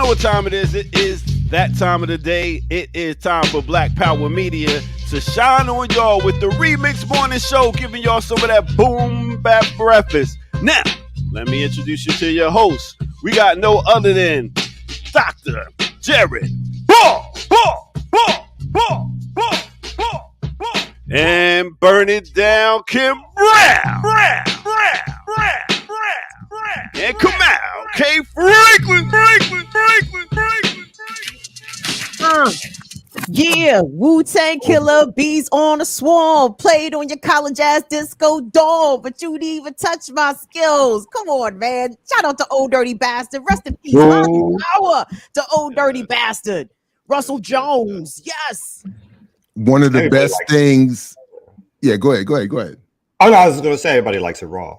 what time it is. It is that time of the day. It is time for Black Power Media to shine on y'all with the Remix Morning Show, giving y'all some of that boom bap breakfast. Now, let me introduce you to your host. We got no other than Dr. Jared Ball. And burn it down, Kim Brown. And Kamal K. Franklin. Yeah, Wu-Tang killer, bees on a swarm, played on your college ass disco dorm, but you didn't even touch my skills. Come on, man. Shout out to Old Dirty Bastard. Rest in peace. Power to Old Dirty Bastard. Russell Jones. Yes. One of the best things. Yeah, go ahead. Oh, no, I was going to say everybody likes it raw.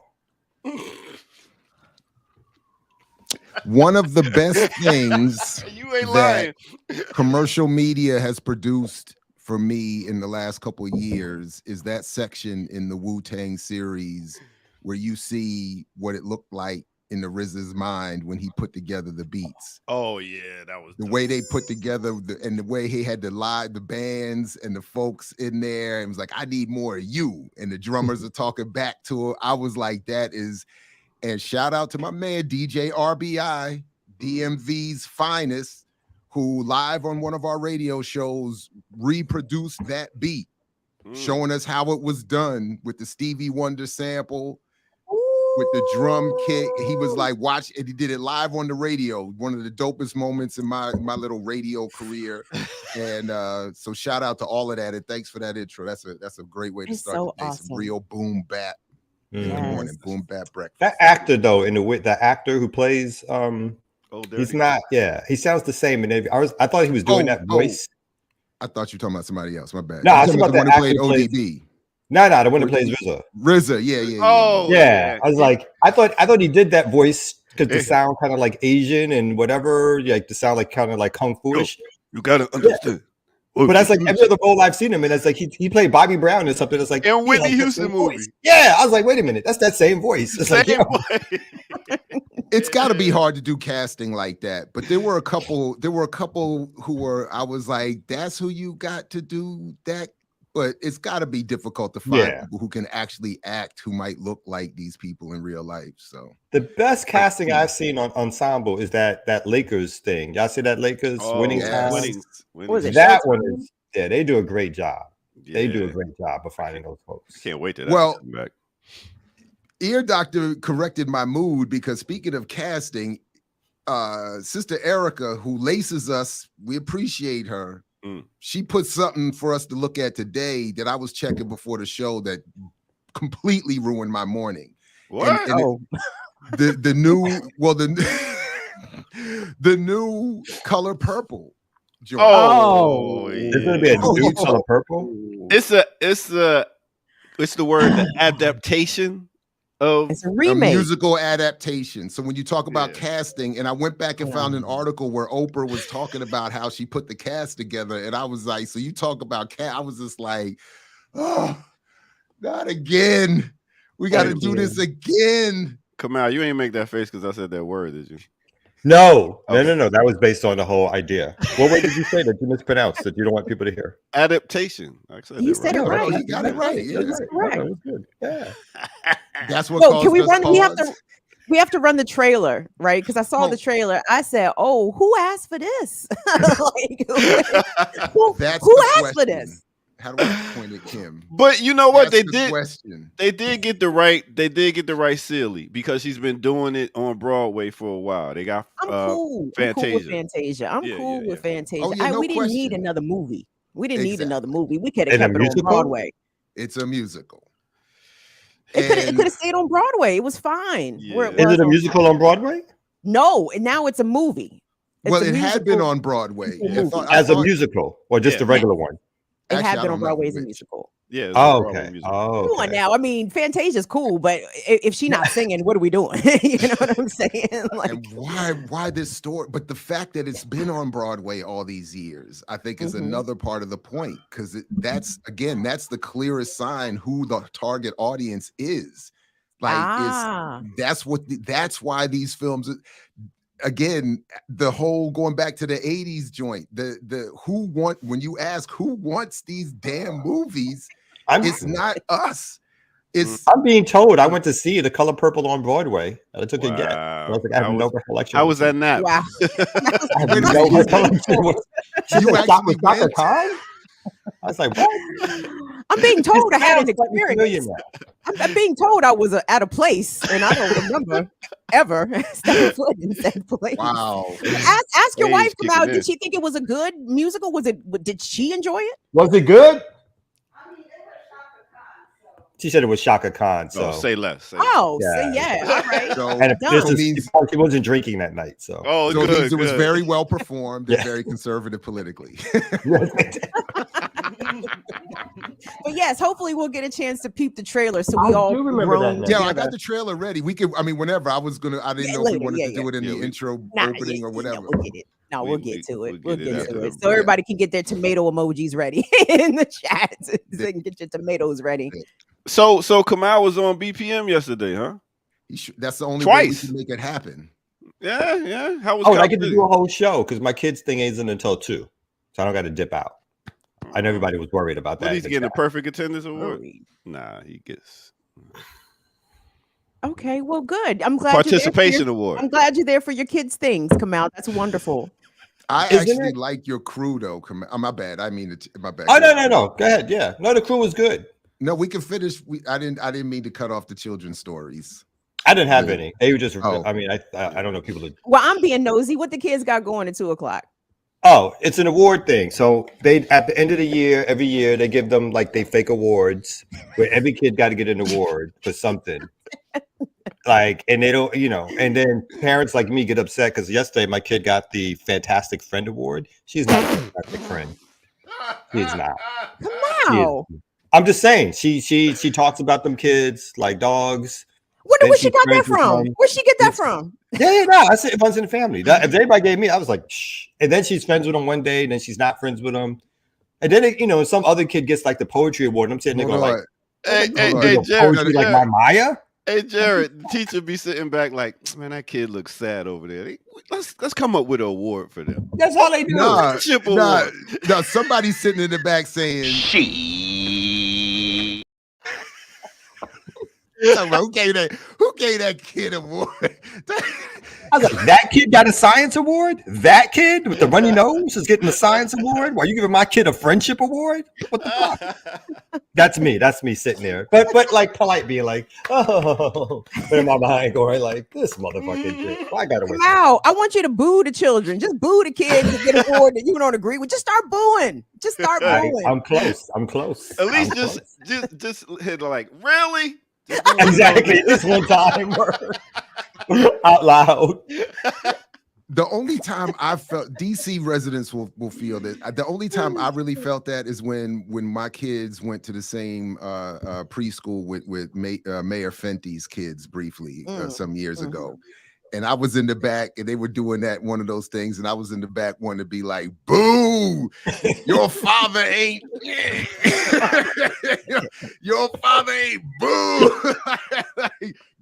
One of the best things You ain't that lying. commercial media has produced for me in the last couple of years is that section in the Wu-Tang series where you see what it looked like in the RZA's mind when he put together the beats. Oh yeah, that was the way they put together and the way he had the bands and the folks in there. It was like, I need more of you. And the drummers are talking back to her. I was like, that is. And shout out to my man, DJ RBI, DMV's finest, who live on one of our radio shows reproduced that beat, showing us how it was done with the Stevie Wonder sample, with the drum kick. He was like, watch, and he did it live on the radio. One of the dopest moments in my little radio career. And so shout out to all of that. And thanks for that intro. That's a great way to start so the day. awesome. Some real boom bap. In the morning, boom bap breakfast. That actor though, the actor who plays he's not, he sounds the same. And I thought he was doing that voice. I thought you were talking about somebody else. My bad. No, I was talking about the one actor who played who ODB. No, the one that plays RZA. RZA, yeah. Oh yeah. I was like, I thought he did that voice because to sound kind of like Asian and whatever, like to sound like kind of like kung fu-ish. You gotta understand. But that's like every other role I've seen him in. It's like he played Bobby Brown or something. It's like in Whitney Houston movie. Voice. Yeah, I was like, wait a minute, that's that same voice. It's like, it's got to be hard to do casting like that. But there were a couple who were. I was like, that's who you got to do that. But it's got to be difficult to find people who can actually act, who might look like these people in real life. So the best casting I've seen on Ensemble is that Lakers thing. Y'all see that Lakers winning time? Winning. That one is they do a great job. Yeah. They do a great job of finding those folks. Can't wait to come back. Ear Doctor corrected my mood because speaking of casting, Sister Erica, who laces us, we appreciate her. She put something for us to look at today that I was checking before the show that completely ruined my morning. What? The new color purple. There's gonna be a new color purple. It's the word the adaptation of it's a remake, a musical adaptation. So when you talk about casting, and I went back and found an article where Oprah was talking about how she put the cast together, and I was like, so you talk about cast, I was just like, oh, not again. We got to do this again. Kamal, you ain't make that face because I said that word, did you? No. That was based on the whole idea. What word did you say that you mispronounced that you don't want people to hear? Adaptation. You said it right. You got it right. Yeah, that's correct. That was good. Yeah. That's what. Can we run? We have to run the trailer, right? Because I saw the trailer. I said, "Oh, who asked for this? Who asked for this?" How do I point at Kim? But you know what? They did get the right silly because she's been doing it on Broadway for a while. They got Fantasia. I'm cool with Fantasia. Oh, yeah, we didn't need another movie. We could have kept it on Broadway. It's a musical. It could have stayed on Broadway. It was fine. Yeah. Is it a musical on Broadway? No, and now it's a movie. It had been on Broadway as a musical or just a regular one. It had been on Broadway as a musical. Yeah. Okay. Come on now. I mean, Fantasia's cool, but if she's not singing, what are we doing? You know what I'm saying? Like, and why this story? But the fact that it's been on Broadway all these years, I think, is another part of the point, because that's the clearest sign who the target audience is. Like, that's why these films. again, the whole going back to the 80s joint, the when you ask who wants these damn movies, it's not us. I'm being told. I went to see The Color Purple on Broadway. I took a guess. I was like, I have no recollection. How was that nap? Wow. I have no recollection. She said, Shaka Khan? I was like, what? I'm being told I had an experience. I'm being told I was out of place, and I don't remember ever stepping foot in that place. Wow. Ask your wife about. Did she think it was a good musical? Did she enjoy it? Was it good? She said it was Shaka Khan. So say less. Say all right. So, and she wasn't drinking that night. So it was very well performed and very conservative politically. But yes, hopefully we'll get a chance to peep the trailer. So we all remember that. Yeah, I got the trailer ready. We could. I mean, whenever I didn't know if we wanted to do it in the intro opening or whatever. We'll get it. No, we'll get to it. We'll get to it. So everybody can get their tomato emojis ready in the chat. So they can get your tomatoes ready. So Kamal was on BPM yesterday, huh? That's the only way we can make it happen. Yeah. How was? I get to do a whole show because my kids' thing isn't until 2, so I don't got to dip out. I know everybody was worried about that. He's getting a perfect attendance award. Nah, he gets. Okay, well, good. I'm glad participation award. I'm glad you're there for your kids' things, Kamal. That's wonderful. I actually like your crew though. My bad. I mean, my bad. Oh no. Go ahead. Yeah, no, the crew was good. No, we can finish. I didn't mean to cut off the children's stories. I didn't have any. They were just. I mean, I don't know people. Well, I'm being nosy. What the kids got going at 2:00? Oh, it's an award thing. So they at the end of the year, every year they give them like they fake awards where every kid got to get an award for something. Like, and they don't, and then parents like me get upset because yesterday my kid got the Fantastic Friend Award. She's not a fantastic friend. She's not. Come on. I'm just saying. She talks about them kids like dogs. Where she got that from? Where'd she get that from? Yeah, no. I said it runs in the family. If everybody gave me, I was like, shh. And then she's friends with them one day, and then she's not friends with them. And then some other kid gets like the poetry award, and I'm sitting there going like, hey, Jared, like my Maya. Hey, Jared, the teacher be sitting back like, man, that kid looks sad over there. Let's come up with an award for them. That's all they do. No, somebody's sitting in the back saying, she. Who gave that kid an award? I was like, that kid got a science award? That kid with the runny nose is getting a science award? Why are you giving my kid a friendship award? What the fuck? That's me sitting there. But like polite being like, oh, but in my mind going like, this motherfucking kid. I gotta win. Wow, I want you to boo the children. Just boo the kids to get an award that you don't agree with. Just start booing. Just start booing. I'm close. At least just hit like, really? Exactly. This one time out loud. The only time I felt DC residents will feel that. The only time I really felt that is when my kids went to the same preschool with Mayor Fenty's kids briefly some years ago. And I was in the back and they were doing one of those things. And I was in the back wanting to be like, boo, your father ain't, your father ain't boo.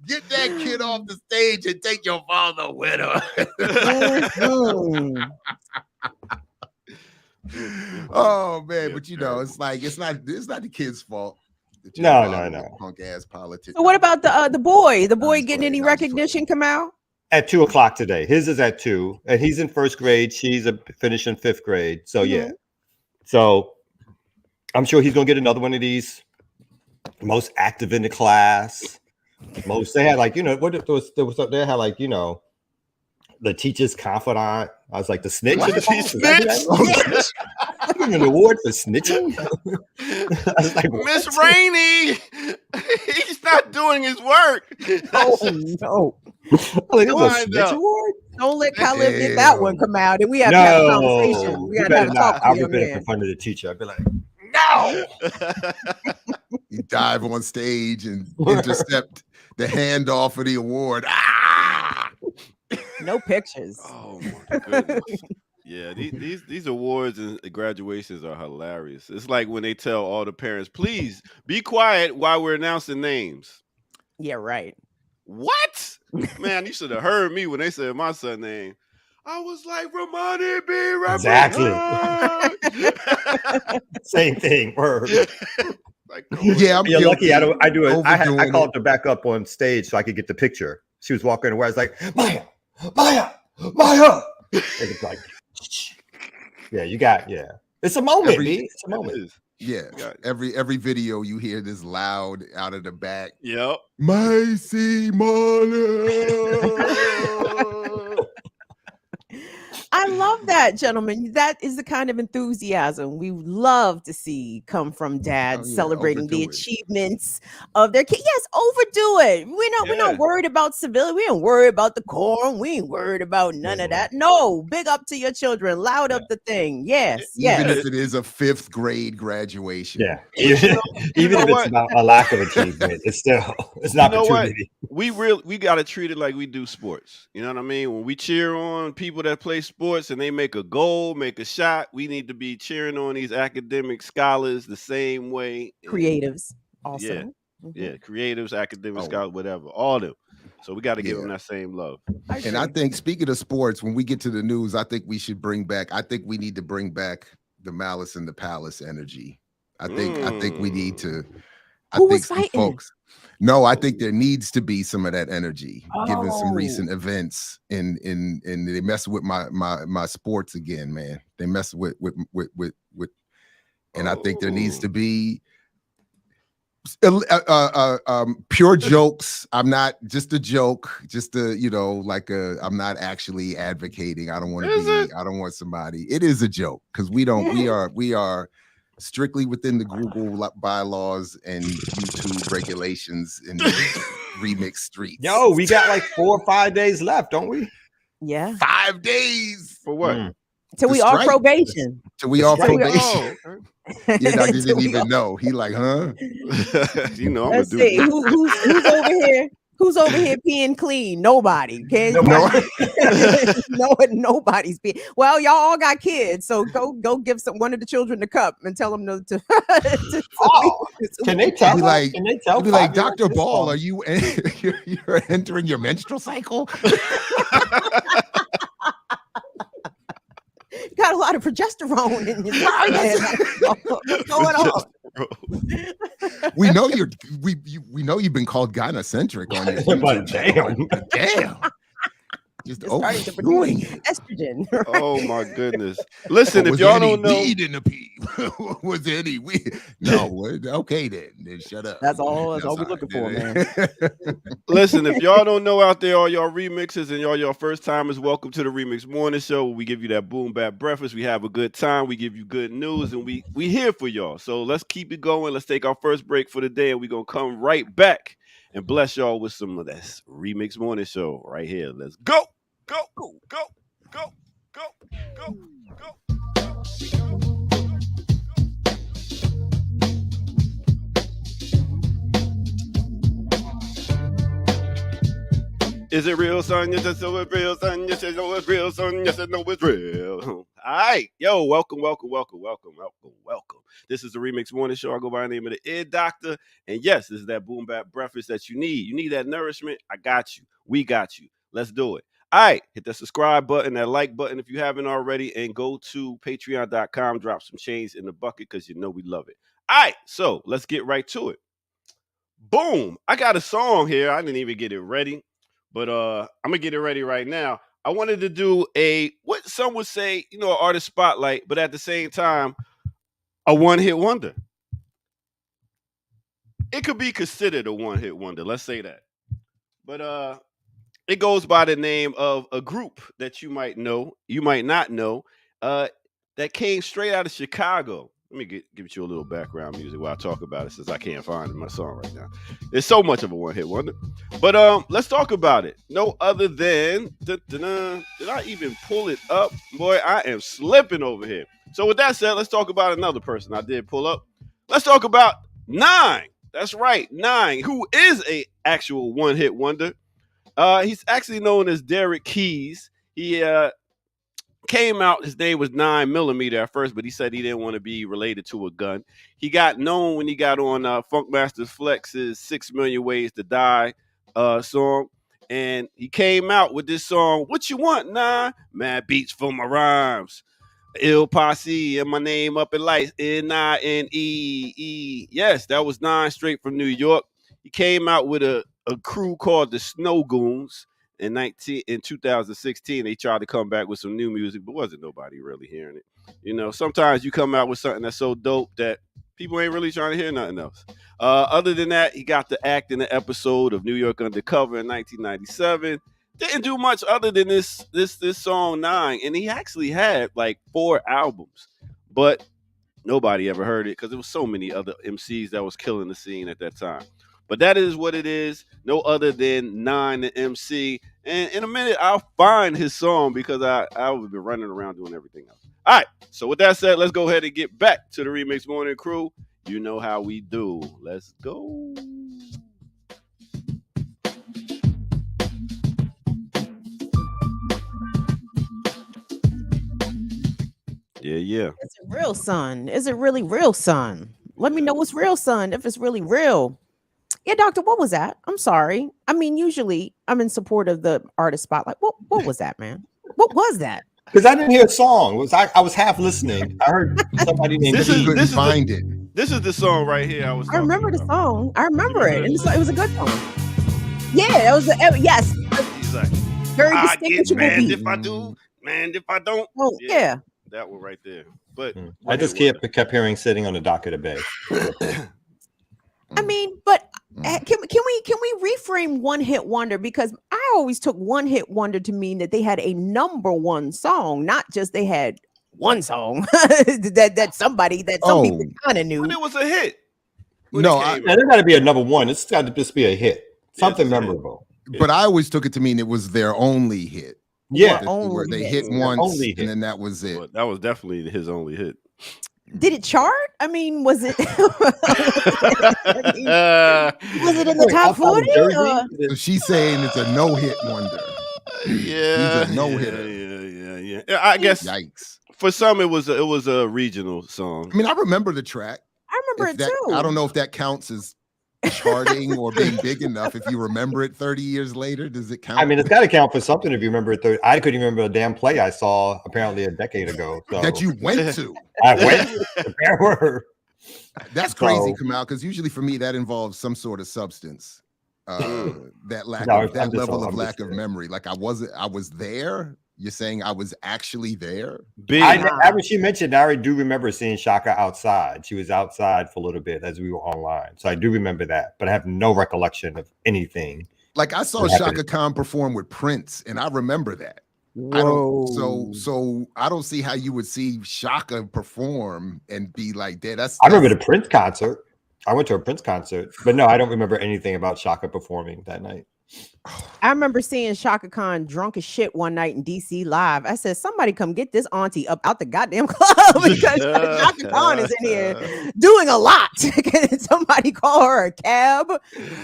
Get that kid off the stage and take your father with her. Oh man, but it's like it's not the kid's fault. No. Punk ass politics. So what about the boy? The boy getting any recognition, Kamal? At 2:00 today. His is at 2, and he's in 1st grade. She's finishing 5th grade. So yeah. So I'm sure he's gonna get another one of these. Most active in the class. They had like, they had like, the teacher's confidant. I was like, the snitch. Give an award for snitching. I was like, Miss Rainey, he's not doing his work. Oh no! Like, a snitch award? Don't let Khalid get that one come out, and we have to have a conversation. We got to have a talk. I'll be better in front of the teacher. I'd be like, no. You dive on stage and intercept the handoff of the award. Ah! No pictures. Oh my goodness. Yeah, these awards and graduations are hilarious. It's like when they tell all the parents, please be quiet while we're announcing names. Yeah, right. What? Man, you should have heard me when they said my son name. I was like, Ramani B. Exactly. Same thing. Word. Like, Yeah, I'm You're lucky. I overdoing called her back up on stage so I could get the picture. She was walking away. I was like, Maya. And it's like, yeah, it's a moment, it's a moment. Yeah, every video you hear this loud out of the back. Yep. Macy Marley. I love that, gentlemen. That is the kind of enthusiasm we love to see come from dads celebrating the achievements of their kids. Yes, overdo it. We're not worried about civility. We ain't worried about the corn. We ain't worried about none of that. No, big up to your children. Loud up the thing. Yes, even if it is a 5th grade graduation. Yeah, even if it's about a lack of achievement, it's an opportunity. We got to treat it like we do sports. You know what I mean? When we cheer on people that play sports and they make a goal, make a shot, we need to be cheering on these academic scholars the same way. Creatives also. Yeah, creatives, academic scholars, whatever, all of them. So we got to give them that same love. And I think, speaking of sports, when we get to the news, I think we need to bring back the Malice in the Palace energy. I think we need to. Who was fighting? Folks. No, I think there needs to be some of that energy, given some recent events, and they mess with my sports again, man. They mess with, and I think there needs to be pure jokes. I'm not just a joke, I'm not actually advocating. I don't want somebody. It is a joke because we are strictly within the Google bylaws and YouTube regulations in remix streets. Yo, we got like 4 or 5 days left, don't we? Yeah. 5 days. For what? Till we off probation. Till we off probation. Yeah, Doctor didn't even know. He like, huh? You know, I'm Let's see. Who's over here? Who's over here peeing clean? Nobody. Okay. Nobody's peeing. Well, y'all all got kids, so go give one of the children the cup and tell them to Can they tell? Be like, Dr. Ball, are you you're entering your menstrual cycle? You got a lot of progesterone in your what's going on? We know you've been called gynocentric on your YouTube. Damn. Just overdoing estrogen. Oh my goodness! Listen, if y'all don't know, weed in the pee. Was there any weed? No. Okay, then shut up. That's all we're looking for, man. Listen, if y'all don't know out there, all y'all remixes and y'all first timers, welcome to the Remix Morning Show. Where we give you that boom bap breakfast. We have a good time. We give you good news, and we here for y'all. So let's keep it going. Let's take our first break for the day, and we're gonna come right back and bless y'all with some of that Remix Morning Show right here. Let's go. Go, go, go, go, go, go, go. Is it real, son? Yes, I know it's real, son. Yes, I know it's real, son. Yes, I know it's real. All right. Yo, welcome. This is the Remix Morning Show. I go by the name of the Ear Doctor. And yes, this is that boom bap breakfast that you need. You need that nourishment. I got you. We got you. Let's do it. All right, hit that subscribe button, that like button if you haven't already, and go to patreon.com, drop some change in the bucket because you know we love it. All right, so let's get right to it. Boom. I got a song here. I didn't even get it ready, but I'm going to get it ready right now. I wanted to do what some would say, an artist spotlight, but at the same time, a one-hit wonder. It could be considered a one-hit wonder. Let's say that. But it goes by the name of a group that you might know, you might not know, that came straight out of Chicago. Let me give you a little background music while I talk about it, since I can't find it in my song right now. It's so much of a one-hit wonder. But let's talk about it. No other than, did I even pull it up? Boy, I am slipping over here. So with that said, let's talk about another person I did pull up. Let's talk about Nine. That's right, Nine, who is a actual one-hit wonder. He's actually known as Derek Keys. He came out, his name was 9mm at first, but he said he didn't want to be related to a gun. He got known when he got on Funkmaster Flex's 6 Million Ways to Die song. and he came out with this song, What You Want, Nah? Mad beats for my rhymes. Ill Posse and my name up in lights, N-I-N-E-E. Yes, that was Nine straight from New York. He came out with a crew called the Snow Goons in 2016. They tried to come back with some new music, but wasn't nobody really hearing it. You know, sometimes you come out with something that's so dope that people ain't really trying to hear nothing else. Other than that, he got to act in the episode of New York Undercover in 1997. Didn't do much other than this song 9, and he actually had like 4 albums, but nobody ever heard it because there was so many other MCs that was killing the scene at that time. But that is what it is. No other than 9 the MC. And in a minute, I'll find his song because I would be running around doing everything else. All right. So with that said, let's go ahead and get back to the Remix Morning Crew. You know how we do. Let's go. Yeah. Is it real, son? Is it really real, son? Let me know what's real, son, if it's really real. Yeah, doctor, what was that? I'm sorry. I mean, usually I'm in support of the artist spotlight. What was that, man? What was that? Because I didn't hear a song. I was half listening. I heard somebody named This is find it. This is the song right here. I remember the song. I remember it. And it was a good song. Yeah, it was yes. Exactly. Very I get distinguishable mad beat. if I do, man if I don't. Oh, yeah. That one right there. But I just kept hearing Sitting on the Dock of the Bay. I mean, but can we reframe one hit wonder? Because I always took one hit wonder to mean that they had a number one song, not just they had one song that some people kind of knew. But it was a hit. There got to be a number one. It's got to just be a hit, something memorable. But I always took it to mean it was their only hit. Yeah, where they hit once, and then that was it. Well, that was definitely his only hit. Did it chart? I mean, was it? Was it in the top 40? So she's saying it's a no-hit wonder. Yeah, he's a no-hitter. Yeah. I guess. Yikes. For some, it was a regional song. I mean, I remember the track. I remember it too. I don't know if that counts as charting or being big enough. If you remember it 30 years later, does it count? I mean, it's got to count for something if you remember it. I couldn't remember a damn play I saw apparently a decade ago. So. That you went to. I went to. There were. That's crazy, Kamal, because usually for me that involves some sort of substance. That level of lack of memory. Like I was there. You're saying I was actually there? She mentioned, I do remember seeing Shaka outside. She was outside for a little bit as we were online. So I do remember that, but I have no recollection of anything. Like I saw Shaka Khan perform with Prince, and I remember that. So I don't see how you would see Shaka perform and be like that. I remember the Prince concert. I went to a Prince concert, but no, I don't remember anything about Shaka performing that night. I remember seeing Shaka Khan drunk as shit one night in DC live. I said, somebody come get this auntie up out the goddamn club because Shaka Khan is in here doing a lot. Can somebody call her a cab?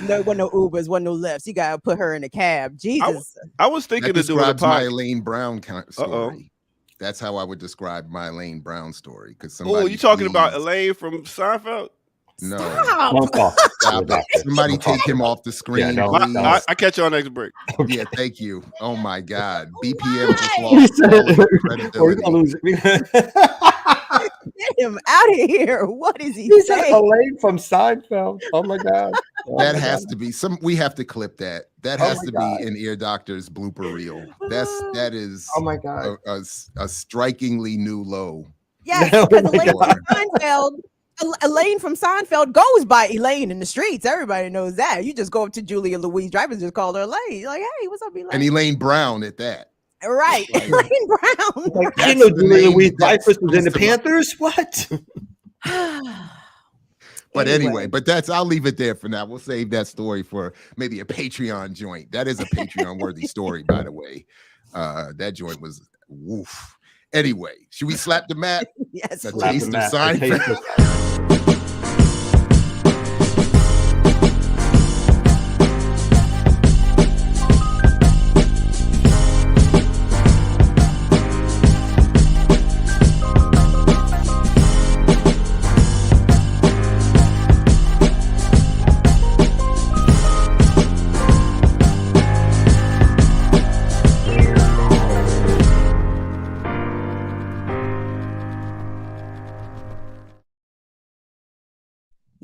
No, wasn't no Ubers, wasn't no lifts. You gotta put her in a cab. Jesus. I was thinking that of doing a my Elaine Brown story. That's how I would describe my Elaine Brown story. Because you talking about Elaine from Seinfeld? No. Stop. Somebody take him off the screen. I catch you on next break. Yeah, thank you. Oh my God. BPM just lost credibility. Get him out of here. What is he saying? Elaine from Seinfeld. Oh my God. That has to be we have to clip that. That has to be in Ear Doctor's blooper reel. That is oh my God. A strikingly new low. Yes, because Elaine from Seinfeld goes by Elaine in the streets. Everybody knows that. You just go up to Julia Louise Dreyfus, just call her Elaine. You're like, hey, what's up, Elaine? And Elaine Brown at that. Right. Elaine Brown. Like, I know Julia Louise Dreyfus was in the Panthers. What? But anyway, I'll leave it there for now. We'll save that story for maybe a Patreon joint. That is a Patreon worthy story, by the way. That joint was woof. Anyway, should we slap the mat? Yes. A taste of Seinfeld.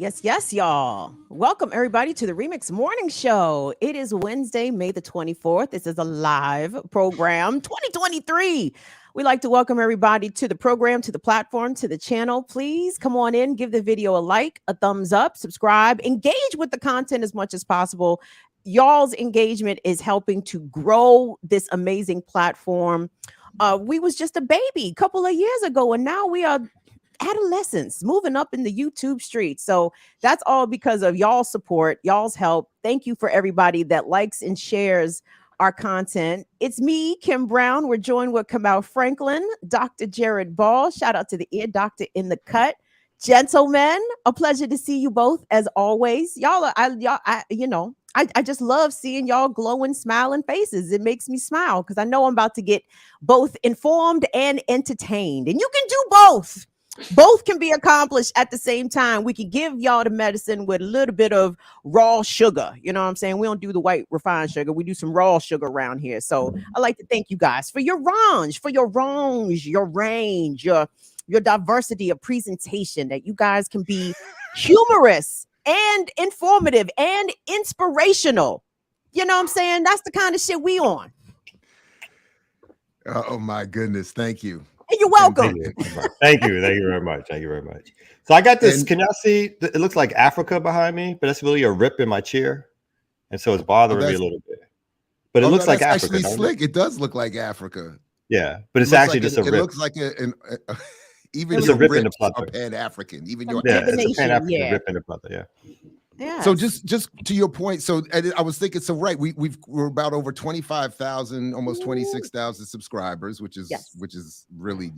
Yes, y'all. Welcome everybody to the Remix Morning Show. It is Wednesday, May the 24th. This is a live program, 2023. We like to welcome everybody to the program, to the platform, to the channel. Please come on in, give the video a like, a thumbs up, subscribe, engage with the content as much as possible. Y'all's engagement is helping to grow this amazing platform. We was just a baby a couple of years ago, and now we are adolescents moving up in the YouTube streets. So that's all because of y'all's support, y'all's help. Thank you for everybody that likes and shares our content. It's me, Kim Brown. We're joined with Kamau Franklin, Dr. Jared Ball. Shout out to the ear doctor in the cut. Gentlemen, a pleasure to see you both as always. I just love seeing y'all glowing, smiling faces. It makes me smile because I know I'm about to get both informed and entertained. And you can do both. Both can be accomplished at the same time. We can give y'all the medicine with a little bit of raw sugar. You know what I'm saying? We don't do the white refined sugar. We do some raw sugar around here. So I like to thank you guys for your range, your diversity of presentation, that you guys can be humorous and informative and inspirational. You know what I'm saying? That's the kind of shit we on. Oh my goodness. Thank you. You're welcome. Thank you very much. So I got this. Can y'all see? It looks like Africa behind me, but that's really a rip in my chair, and so it's bothering me a little bit. But it looks like Africa. Actually, slick. It does look like Africa. Yeah, but it's actually just a rip. It looks like even it's your a rip in the rips are plethora. Pan-African. Even your it's a Pan-African rip in the plethora. Yeah. So just to your point, so I was thinking, so right, we're about over 25,000, almost 26,000 subscribers, which is really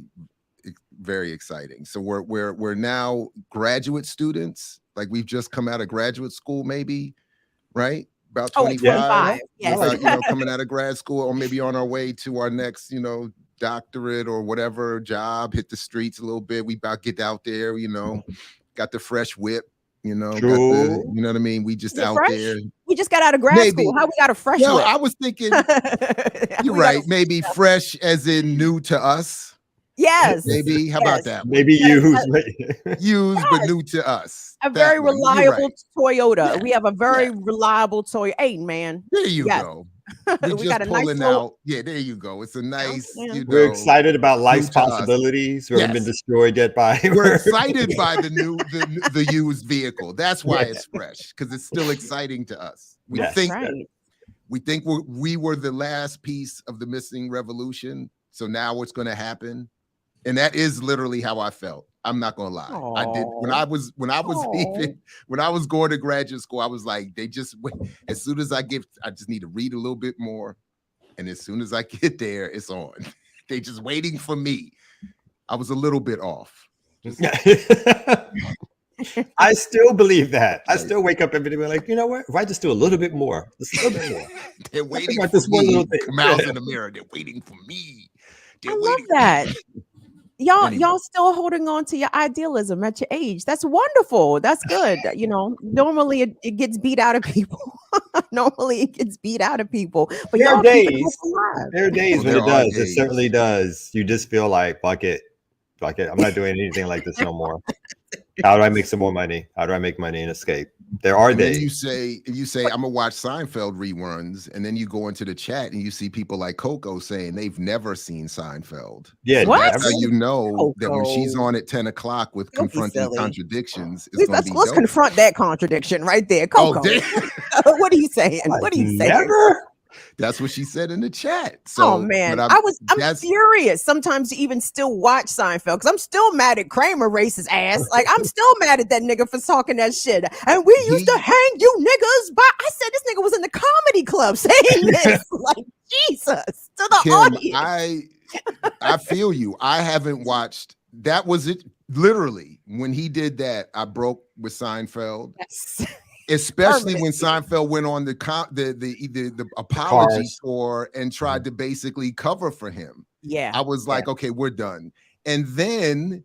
very exciting. So we're now graduate students, like we've just come out of graduate school, maybe, right? About 25. Yes. Coming out of grad school, or maybe on our way to our next, doctorate or whatever job. Hit the streets a little bit. We about get out there, got the fresh whip. You know what I mean? We just out fresh? there. We just got out of grad school. How we got a fresh whip? I was thinking, you're right. Maybe fresh as in new to us. Yes. Maybe. How about that? Maybe used but new to us. A very reliable Toyota. We have a very reliable Toyota. Hey, man. There you go. We're we just got a pulling nice out. Yeah, there you go. It's a nice. We're excited about life's possibilities. We haven't been destroyed yet by. We're excited by the used vehicle. That's why it's fresh, because it's still exciting to us. We think we were the last piece of the missing revolution. So now what's going to happen? And that is literally how I felt. I'm not gonna lie. Aww. I did when I was when I was going to graduate school. I was like, as soon as I just need to read a little bit more, and as soon as I get there, it's on. They just waiting for me. I was a little bit off. I still believe that. I still wake up every day like, you know what? If I just do a little bit more, just a little bit more. They're waiting for this one little thing. Come out in the mirror. They're waiting for me. I love that. Y'all still holding on to your idealism at your age. That's wonderful. That's good. Normally it gets beat out of people. But there are days when it does. It certainly does. You just feel like, fuck it. I'm not doing anything like this no more. How do I make some more money? How do I make money and escape? There are days. You say I'm gonna watch Seinfeld reruns, and then you go into the chat and you see people like Coco saying they've never seen Seinfeld. Yeah, that's how you know that when she's on at 10 o'clock with confronting contradictions, let's confront that contradiction right there, Coco. What are you saying? What are you saying? Never. That's what she said in the chat. So, man, I'm furious sometimes to even still watch Seinfeld because I'm still mad at Kramer racist ass. Like I'm still mad at that nigga for talking that shit. And we used to hang you niggas, but I said this nigga was in the comedy club saying this. Like Jesus to the audience. I feel you. I haven't watched. That was it. Literally, when he did that, I broke with Seinfeld. Yes. Especially when Seinfeld went on the apology tour and tried to basically cover for him. Yeah. I was like, okay, we're done. And then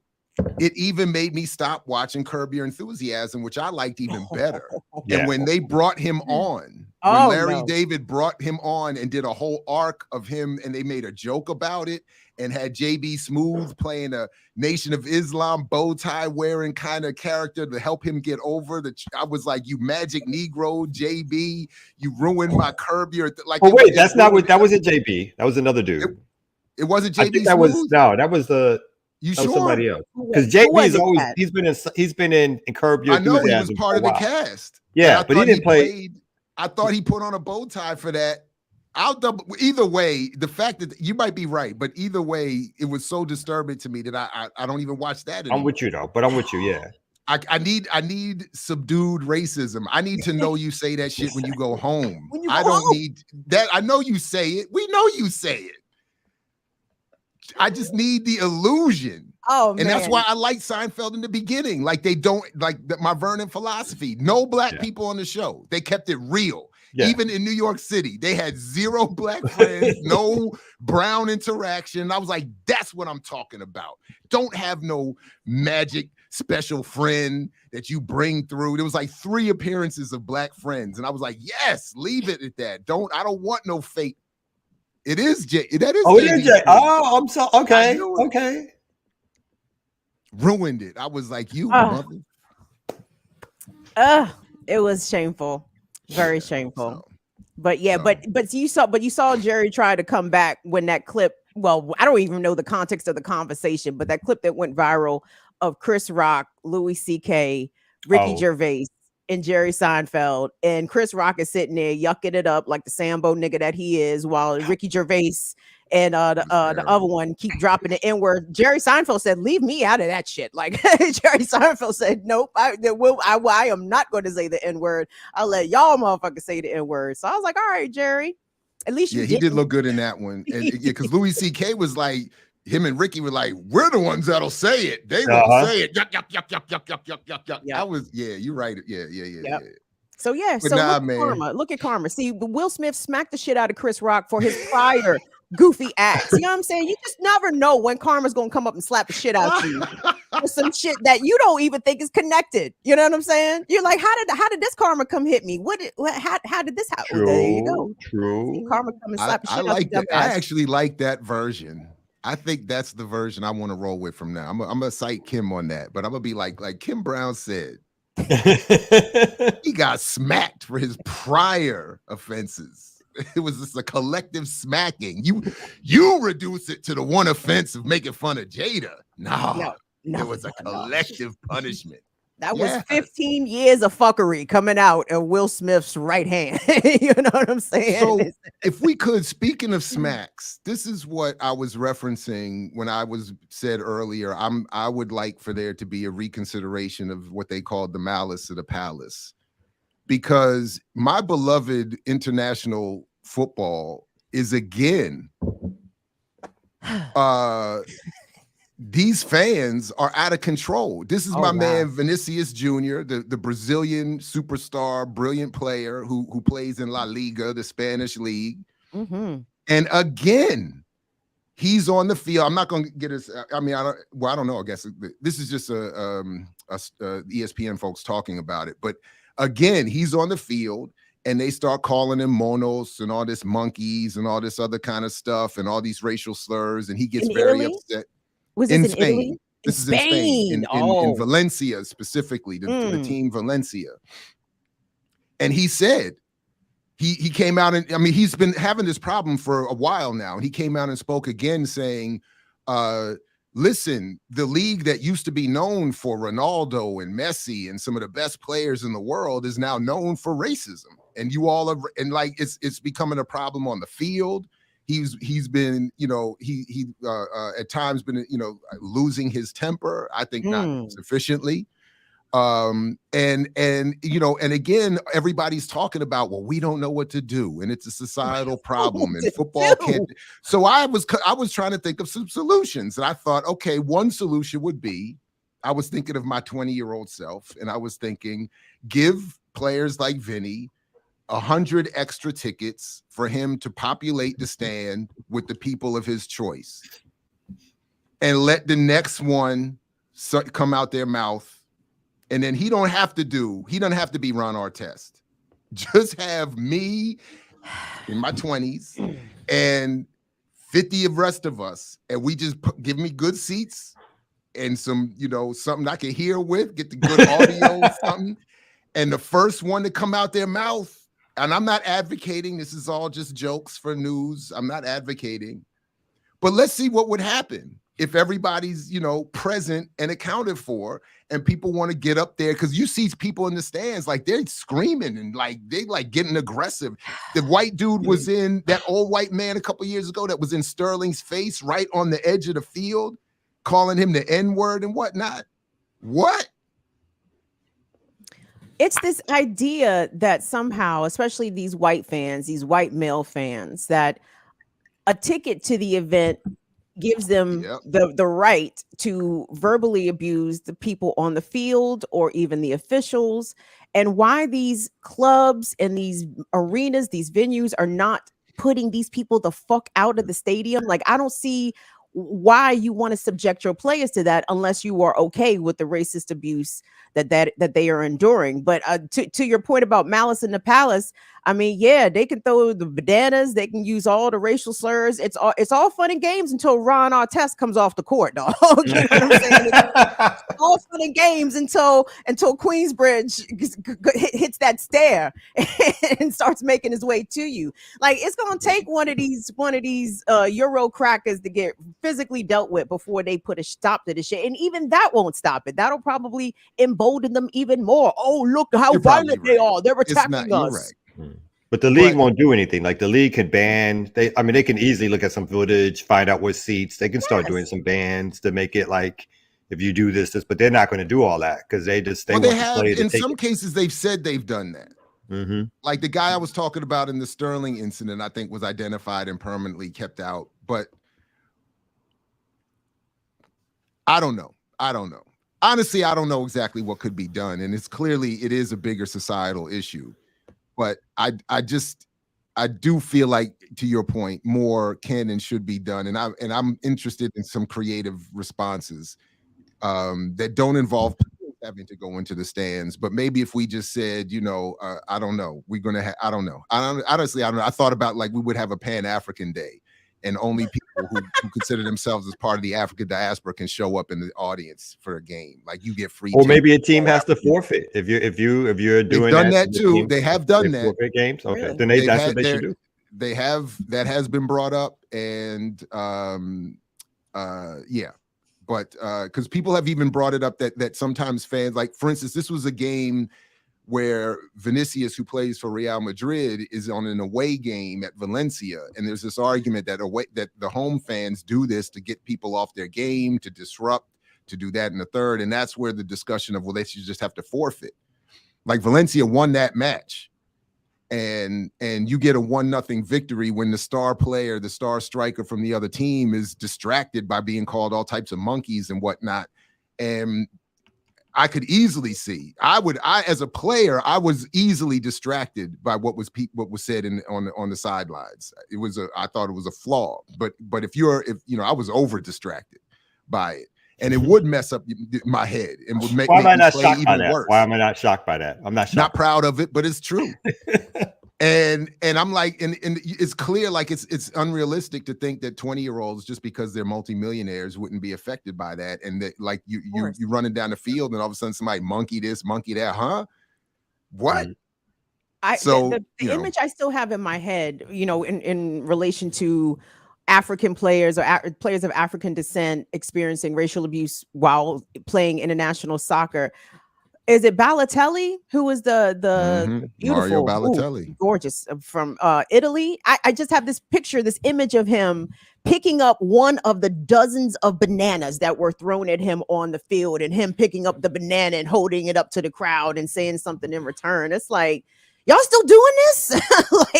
it even made me stop watching Curb Your Enthusiasm, which I liked even better. Yeah. And when they brought him on, when Oh, Larry no. David brought him on and did a whole arc of him, and they made a joke about it, and had JB Smooth playing a Nation of Islam bow tie wearing kind of character to help him get over I was like, you magic Negro, JB, you ruined my Curb Your like. Oh wait, that's not what that wasn't JB. That was another dude. It wasn't I JB think that Smooth? was no, that was the You that sure? was somebody else. Who Because was JB is it, always Pat? he's been in Curb Your I know he was Enthusiasm part for of a the while. cast. Yeah, but he didn't play. I thought he put on a bow tie for that. Either way, the fact that you might be right, but either way, it was so disturbing to me that I don't even watch that anymore. I'm with you though, but I'm with you, yeah. I need subdued racism. I need to know you say that shit when you go home. When you I go don't home. need that. I know you say it. We know you say it. I just need the illusion. Oh, man. And that's why I like Seinfeld in the beginning. Like they don't like my Vernon philosophy. No black people on the show. They kept it real. Yeah. Even in New York City, they had 0 black friends, no brown interaction. I was like, that's what I'm talking about. Don't have no magic special friend that you bring through. There was like 3 appearances of black friends. And I was like, yes, leave it at that. I don't want no fake. It is Jay. That is. Oh, yeah, Jay. Oh, I'm so okay. Okay. Ruined it. I was like, you Oh. mother. It was shameful. Very shameful. So, But yeah, but you saw Jerry try to come back when that clip. Well, I don't even know the context of the conversation, but that clip that went viral of Chris Rock, Louis C.K., Ricky Gervais, and Jerry Seinfeld, and Chris Rock is sitting there yucking it up like the Sambo nigga that he is, while Ricky Gervais and the other one keep dropping the N-word. Jerry Seinfeld said, "Leave me out of that shit." Like Jerry Seinfeld said, "Nope, I am not going to say the N-word. I'll let y'all motherfuckers say the N-word." So I was like, "All right, Jerry, at least you he did look good in that one." And because Louis C.K. was like, him and Ricky were like, "We're the ones that'll say it. They won't say it." Yuck, yuck, yuck, yuck, yuck, yuck, yuck, yuck, yuck. Yep. I was, you're right. Yeah. So yeah, But so nah, look, man. Karma. Look at Karma. See, Will Smith smacked the shit out of Chris Rock for his prior goofy acts. You know what I'm saying? You just never know when Karma's gonna come up and slap the shit out you for some shit that you don't even think is connected. You know what I'm saying? You're like, how did this Karma come hit me? How did this happen? True, There you go. True. See, Karma come and slap the I shit like out your that. I dumbass. actually like that version. I think that's the version I want to roll with from now. I'm gonna cite Kim on that, but I'm gonna be like Kim Brown said. He got smacked for his prior offenses. It was just a collective smacking. You reduce it to the one offense of making fun of Jada. No, it was a collective punishment. That was 15 years of fuckery coming out of Will Smith's right hand. You know what I'm saying? So if we could, speaking of smacks, this is what I was referencing when I said earlier, I would like for there to be a reconsideration of what they called the malice of the palace. Because my beloved international football is again these fans are out of control. This is my man Vinicius Jr., the Brazilian superstar, brilliant player who plays in La Liga, the Spanish league. Mm-hmm. And again, he's on the field. I'm not going to get his. I mean, I don't know. I guess this is just ESPN folks talking about it. But again, he's on the field. And they start calling him monos and all this monkeys and all this other kind of stuff and all these racial slurs. And he gets very upset. Was this in Spain? Italy? This is in Spain, in Valencia specifically, the team Valencia. And he said, he came out and, I mean, he's been having this problem for a while now. And he came out and spoke again saying, listen, the league that used to be known for Ronaldo and Messi and some of the best players in the world is now known for racism. And you all are, and like it's becoming a problem on the field. He's been, you know, he at times been, you know, losing his temper. I think not sufficiently. And you know, and again, everybody's talking about, well, we don't know what to do, and it's a societal problem, and football can't. So I was trying to think of some solutions, and I thought, okay, one solution would be, I was thinking of my 20-year-old self, and I was thinking, give players like Vinny 100 extra tickets for him to populate the stand with the people of his choice, and let the next one come out their mouth, and then he doesn't have to be Ron Artest. Just have me in my 20s and 50 of the rest of us, and we just give me good seats and some, something I can hear with, get the good audio, something. And the first one to come out their mouth, and I'm not advocating, this is all just jokes for news. I'm not advocating, but let's see what would happen if everybody's, present and accounted for, and people want to get up there, because you see people in the stands, like they're screaming and they getting aggressive. The white dude was in, that old white man a couple years ago that was in Sterling's face right on the edge of the field, calling him the N-word and whatnot. What? It's this idea that somehow, especially these white fans, these white male fans, that a ticket to the event gives them the right to verbally abuse the people on the field or even the officials, and why these clubs and these arenas, these venues are not putting these people the fuck out of the stadium. Like, I don't see why you want to subject your players to that unless you are okay with the racist abuse that they are enduring. But to your point about Malice in the Palace, I mean, yeah, they can throw the bananas, they can use all the racial slurs. It's all fun and games until Ron Artest comes off the court, dog. You know what I'm saying? It's all fun and games until Queensbridge hits that stair and starts making his way to you. Like, it's gonna take one of these Euro crackers to get physically dealt with before they put a stop to this shit. And even that won't stop it. That'll probably embolden them even more. Oh, look how violent they are. They're attacking us. Right. But the league won't do anything. Like, the league can ban. They can easily look at some footage, find out what seats. They can start doing some bans to make it like, if you do this, but they're not going to do all that because they have. In some cases, they've said they've done that. Mm-hmm. Like the guy I was talking about in the Sterling incident, I think was identified and permanently kept out. But I don't know. Honestly, I don't know exactly what could be done, and it is a bigger societal issue. But I do feel like, to your point, more can and should be done, and I'm interested in some creative responses that don't involve people having to go into the stands. But maybe if we just said, I don't know, we're gonna have, I don't know. Honestly, I don't know. I thought about, like, we would have a Pan-African Day, and only people who consider themselves as part of the African diaspora can show up in the audience for a game. Like, you get free. Or maybe a team has to forfeit if you're doing done that too. They have done that. Forfeit games. Okay, then that's what they should do. They have. That has been brought up, and yeah. But because people have even brought it up that sometimes fans, like, for instance, this was a game where Vinicius, who plays for Real Madrid, is on an away game at Valencia, and there's this argument that the home fans do this to get people off their game, to disrupt, to do that in the third, and that's where the discussion of, well, they should just have to forfeit. Like, Valencia won that match, and you get a 1-0 victory when the star player, the star striker from the other team, is distracted by being called all types of monkeys and whatnot. And I could easily see, as a player, I was easily distracted by what was said on the sidelines. I thought it was a flaw, but I was over distracted by it, and it would mess up my head and would make me play even worse. Why am I not shocked by that? I'm not shocked. Not proud of it, but it's true. And I'm like, and it's clear, like, it's unrealistic to think that 20-year-olds, just because they're multimillionaires, wouldn't be affected by that. And that, like, you running down the field and all of a sudden somebody monkey this, monkey that, huh? What? The image I still have in my head, in relation to African players or players of African descent experiencing racial abuse while playing international soccer. Is it Balotelli, who was the beautiful, Mario Balotelli, gorgeous, from Italy? I just have this picture, this image of him picking up one of the dozens of bananas that were thrown at him on the field, and him picking up the banana and holding it up to the crowd and saying something in return. It's like, y'all still doing this?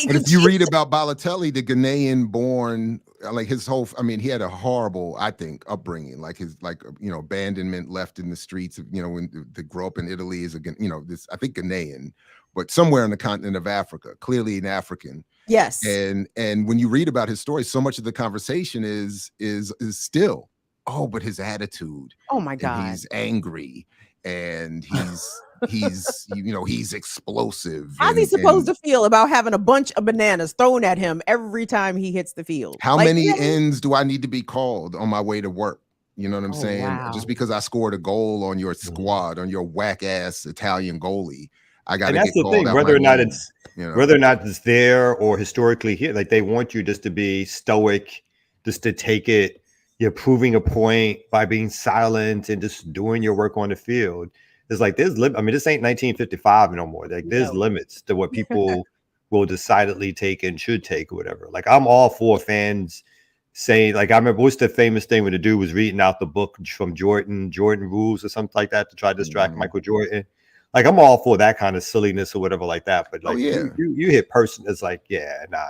But if you read about Balotelli, the Ghanaian born, like, his whole, he had a horrible, I think, upbringing, like his, abandonment, left in the streets of, when to grow up in Italy is, this, I think, Ghanaian, but somewhere on the continent of Africa, clearly an African. Yes. And when you read about his story, so much of the conversation is still oh, but his attitude. Oh my And God. he's angry, and he's explosive. How's he and supposed to feel about having a bunch of bananas thrown at him every time he hits the field? how Like, many really? ends do I need to be called on my way to work? You know what I'm Oh, saying? wow. Just because I scored a goal on your squad, on your whack ass Italian goalie, I got And to that's get the called thing, out whether my or not name, it's you know? whether or not it's there or historically here, like they want you just to be stoic, just to take it. You're proving a point by being silent and just doing your work on the field. It's like there's I mean, this ain't 1955 no more. Like there's No. limits to what people will decidedly take and should take or whatever. Like I'm all for fans saying, like, I remember what's the famous thing when the dude was reading out the book from Jordan Rules or something like that to try to distract Michael Jordan. Like I'm all for that kind of silliness or whatever like that. But like you hit person, it's like, yeah, nah.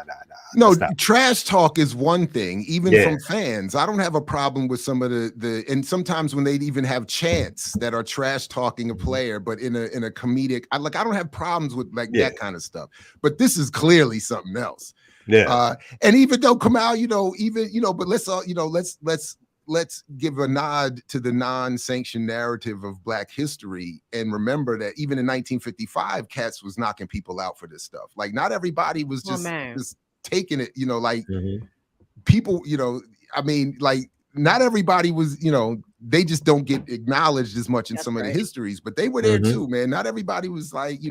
No, trash talk is one thing, even from fans. I don't have a problem with some of and sometimes when they even have chants that are trash talking a player, but in a comedic, I don't have problems with like that kind of stuff. But this is clearly something else. Yeah. And even though Kamau, but let's give a nod to the non-sanctioned narrative of Black history and remember that even in 1955, cats was knocking people out for this stuff. Like not everybody was just taking it, people, I mean, like not everybody was, they just don't get acknowledged as much in some of the histories, but they were there too, man. Not everybody was like,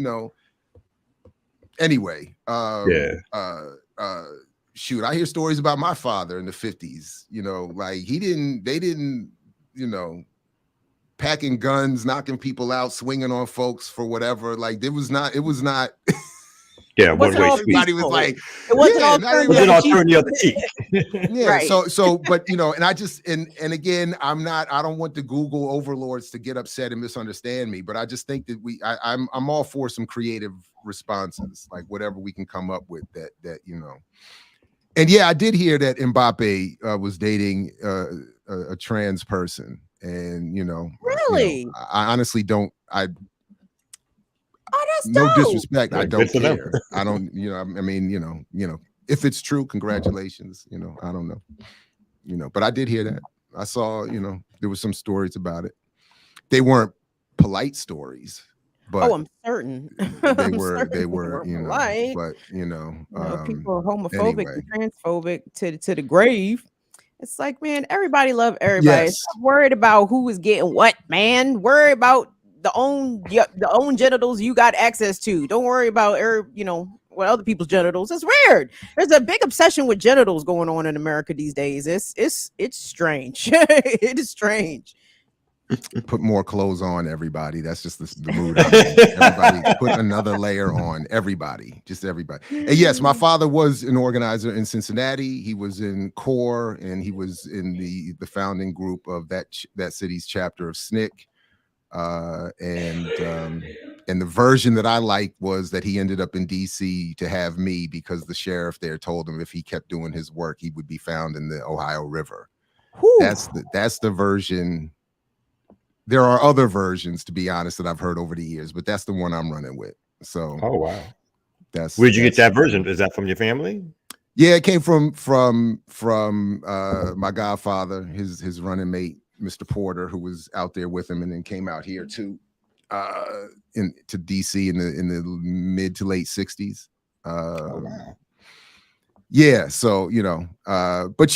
anyway, shoot, I hear stories about my father in the 50s, like they didn't, packing guns, knocking people out, swinging on folks for whatever. Like it was not. Yeah, everybody was like, it wasn't all turn the other cheek. Yeah. Right. So, but and I just and again, I don't want the Google overlords to get upset and misunderstand me, but I just think that I'm all for some creative responses, like whatever we can come up with that. And yeah, I did hear that Mbappe was dating a trans person, and really, I honestly don't. Oh, that's no dope. Disrespect. I don't care. I don't. I mean, if it's true, congratulations. I don't know. But I did hear that. I saw. There was some stories about it. They weren't polite stories. But I'm certain they were, polite. but people are homophobic and transphobic to the grave. It's like, man, everybody love everybody. Yes. Stop worried about who is getting what, man. Worry about the own genitals you got access to. Don't worry about what other people's genitals. It's weird. There's a big obsession with genitals going on in America these days. It's strange. It is strange. Put more clothes on, everybody. That's just the mood. Everybody put another layer on. Everybody, just everybody. And yes, my father was an organizer in Cincinnati. He was in CORE, and he was in the founding group of that city's chapter of SNCC. And the version that I liked was that he ended up in DC to have me because the sheriff there told him if he kept doing his work, he would be found in the Ohio River. Whew. That's the version. There are other versions, to be honest, that I've heard over the years, but that's the one I'm running with. So, oh wow, where'd you get that version? Is that from your family? Yeah, it came from my godfather, his running mate, Mr. Porter, who was out there with him, and then came out here to DC in the mid to late 60s. Oh wow. Yeah, so but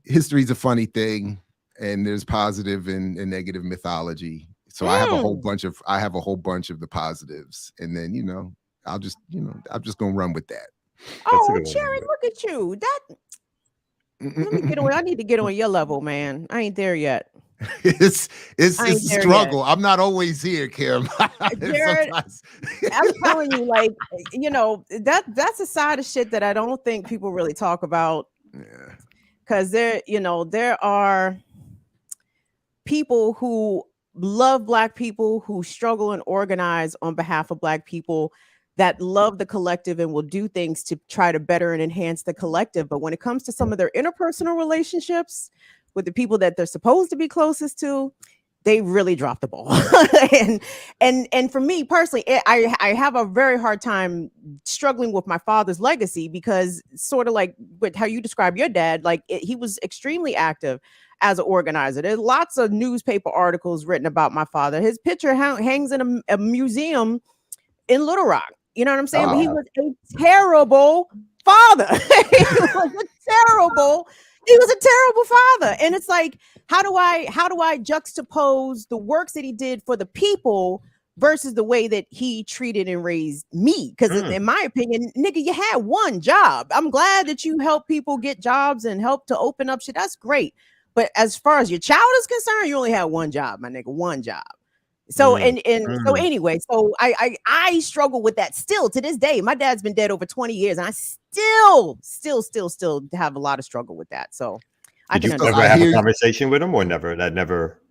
history's a funny thing. And there's positive and negative mythology. So I have a whole bunch of the positives, and then I'm just gonna run with that. Oh, Jared, look at you. Let me get on. I need to get on your level, man. I ain't there yet. It's a struggle. Yet. I'm not always here, Kim. Jared, I'm telling you, like that's a side of shit that I don't think people really talk about. Yeah, because there are people who love Black people, who struggle and organize on behalf of Black people, that love the collective and will do things to try to better and enhance the collective. But when it comes to some of their interpersonal relationships with the people that they're supposed to be closest to, they really dropped the ball. and for me personally, I have a very hard time struggling with my father's legacy, because sort of like with how you describe your dad, like he was extremely active as an organizer. There's lots of newspaper articles written about my father. His picture hangs in a museum in Little Rock. You know what I'm saying? But he was a terrible father. He was a terrible father. And it's like, how do I juxtapose the works that he did for the people versus the way that he treated and raised me? Because in my opinion, nigga, you had one job. I'm glad that you help people get jobs and help to open up shit. That's great. But as far as your child is concerned, you only had one job, my nigga, one job. So so anyway, so I struggle with that still to this day. My dad's been dead over 20 years, and I still have a lot of struggle with that. So did you ever have a conversation with him, or never?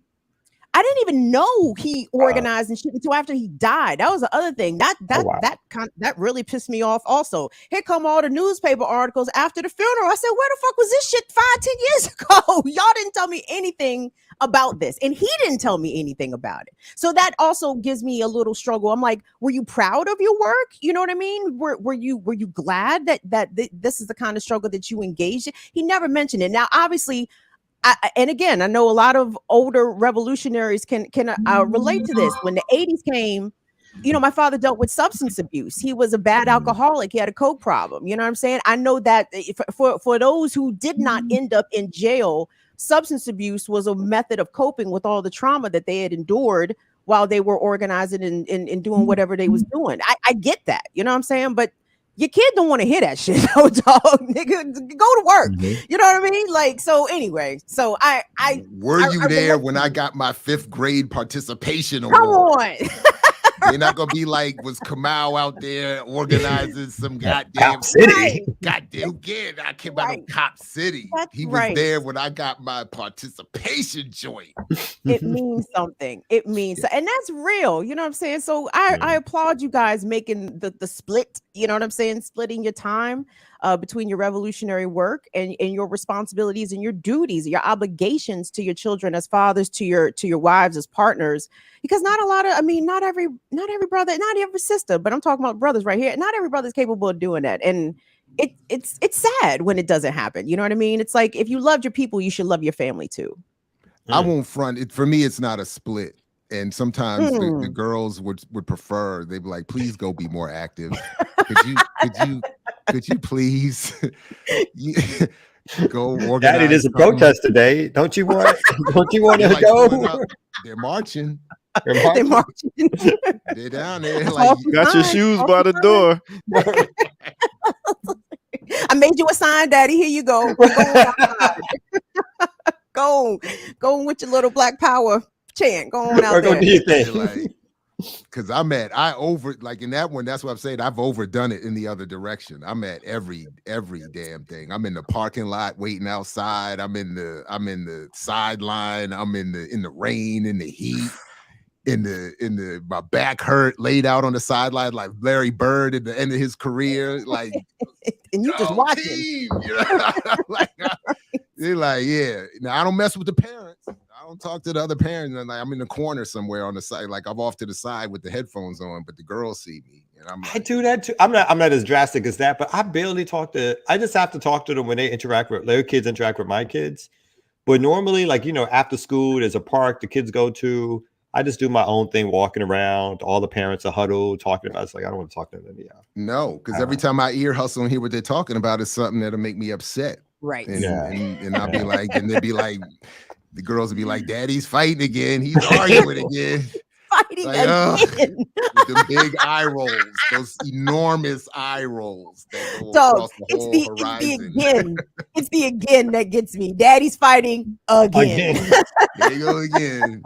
I didn't even know he organized and shit until after he died. That was the other thing. That really pissed me off. Also, here come all the newspaper articles after the funeral. I said, where the fuck was this shit 5-10 years ago? Y'all didn't tell me anything about this, and he didn't tell me anything about it. So that also gives me a little struggle. I'm like, were you proud of your work? You know what I mean? Were you glad that this is the kind of struggle that you engaged in? He never mentioned it. Now, obviously, and again, I know a lot of older revolutionaries can relate to this. When the 80s came, you know, my father dealt with substance abuse. He was a bad alcoholic. He had a coke problem. You know what I'm saying? I know that for those who did not end up in jail, substance abuse was a method of coping with all the trauma that they had endured while they were organizing and doing whatever they was doing. I get that. You know what I'm saying? But your kid don't want to hear that shit, no, dog. Nigga, go to work. You know what I mean? Like, so anyway, so I were you there when I got my 5th grade participation award? Come on. You're not gonna be like, was Kamau out there organizing some goddamn Cop City? Goddamn kid. I came out of Cop City. He was there when I got my participation joint. It means something. It means, and that's real. You know what I'm saying? So I applaud you guys making the split. You know what I'm saying? Splitting your time between your revolutionary work and your responsibilities and your duties, your obligations to your children as fathers, to your wives as partners. Because not every brother, not every sister, but I'm talking about brothers right here. Not every brother is capable of doing that. And it's sad when it doesn't happen. You know what I mean? It's like, if you loved your people, you should love your family too. I won't front it. For me, it's not a split. And sometimes the girls would prefer, they'd be like, please go be more active. Could you please go organize? Daddy, there's a protest today. Don't you want to go? They're marching. They're marching. They're down there. Like, got your shoes by the door. I made you a sign, Daddy. Here you go. Go with your little Black Power chant. Go on out there. Because in that one, that's what I'm saying. I've overdone it in the other direction. I'm at every damn thing. I'm in the parking lot waiting outside. I'm in the sideline. I'm in the rain, in the heat, my back hurt, laid out on the sideline like Larry Bird at the end of his career. Like, and you just watching. You know? They're like, yeah. Now I don't mess with the parents. I don't talk to the other parents. And I'm in the corner somewhere on the side, like I'm off to the side with the headphones on, but the girls see me. And I'm like, I do that too. I'm not as drastic as that, but I barely I just have to talk to them when they interact with their kids, interact with my kids. But normally, like, you know, after school, there's a park the kids go to. I just do my own thing, walking around. All the parents are huddled, talking about it. It's like, I don't want to talk to them. No, because every time I ear hustle and hear what they're talking about is something that'll make me upset. Right. And I'll be like, and they'd be like, the girls would be like, Daddy's fighting again. He's arguing again. Fighting again. With the big eye rolls, those enormous eye rolls that go across the whole horizon. It's the again that gets me. Daddy's fighting again. There you go again.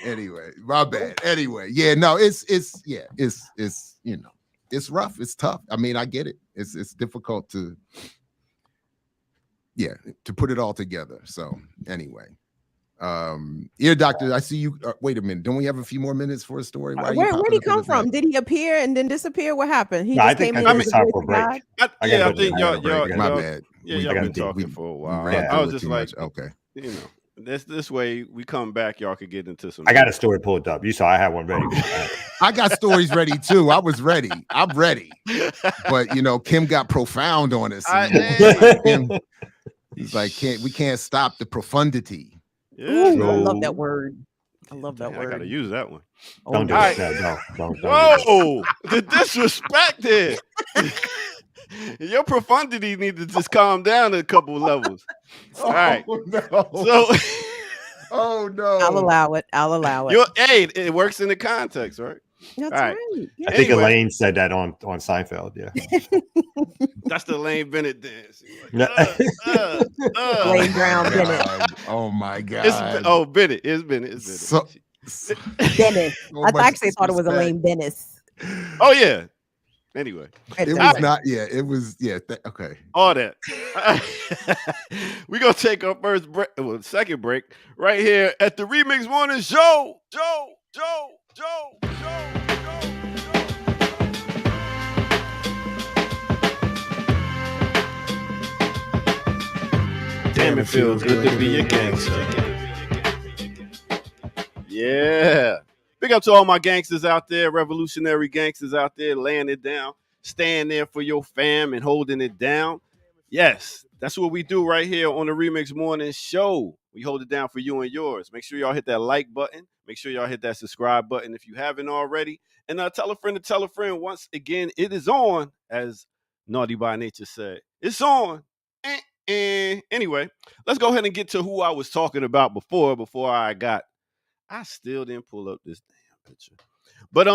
Anyway, my bad. Anyway, yeah, no, it's you know, it's rough. It's tough. I mean, I get it. It's difficult to put it all together. So anyway, ear doctor, I see you. Wait a minute. Don't we have a few more minutes for a story? Where did he come from? Did he appear and then disappear? What happened? He I think it's time for a break. I think y'all my bad. Yeah, y'all been talking for a while. I was just like, okay. You know, This way we come back, y'all could get into some. I got a story pulled up. You saw I had one ready. I got stories ready too. I was ready. I'm ready. But you know, Kim got profound on us. He's like, we can't stop the profundity. Yeah, Ooh, I love that word. I love that word. I gotta use that one. Don't do it. No, don't Whoa, the disrespect there. Your profundity needs to just calm down a couple levels. All right. No. So oh no. I'll allow it. Hey, it works in the context, right? That's right. Yeah. I think Elaine said that on Seinfeld. Yeah. That's the Elaine Bennett dance. Elaine Brown Bennett. Oh my God. Bennett. It's Bennett. So, Bennett. I actually thought it was Elaine Bennett. Oh yeah. Anyway, it was not. Yeah, it was. Yeah. Okay. All that. We're gonna take our second break right here at the Remix Morning Show. Joe. Damn, it feels good to be a gangster. Yeah. Big up to all my gangsters out there, revolutionary gangsters out there, laying it down, staying there for your fam and holding it down. Yes, that's what we do right here on the Remix Morning Show. We hold it down for you and yours. Make sure y'all hit that like button. Make sure y'all hit that subscribe button if you haven't already. And tell a friend to tell a friend. Once again, it is on, as Naughty by Nature said. It's on. Anyway, let's go ahead and get to who I was talking about before I still didn't pull up this damn picture. But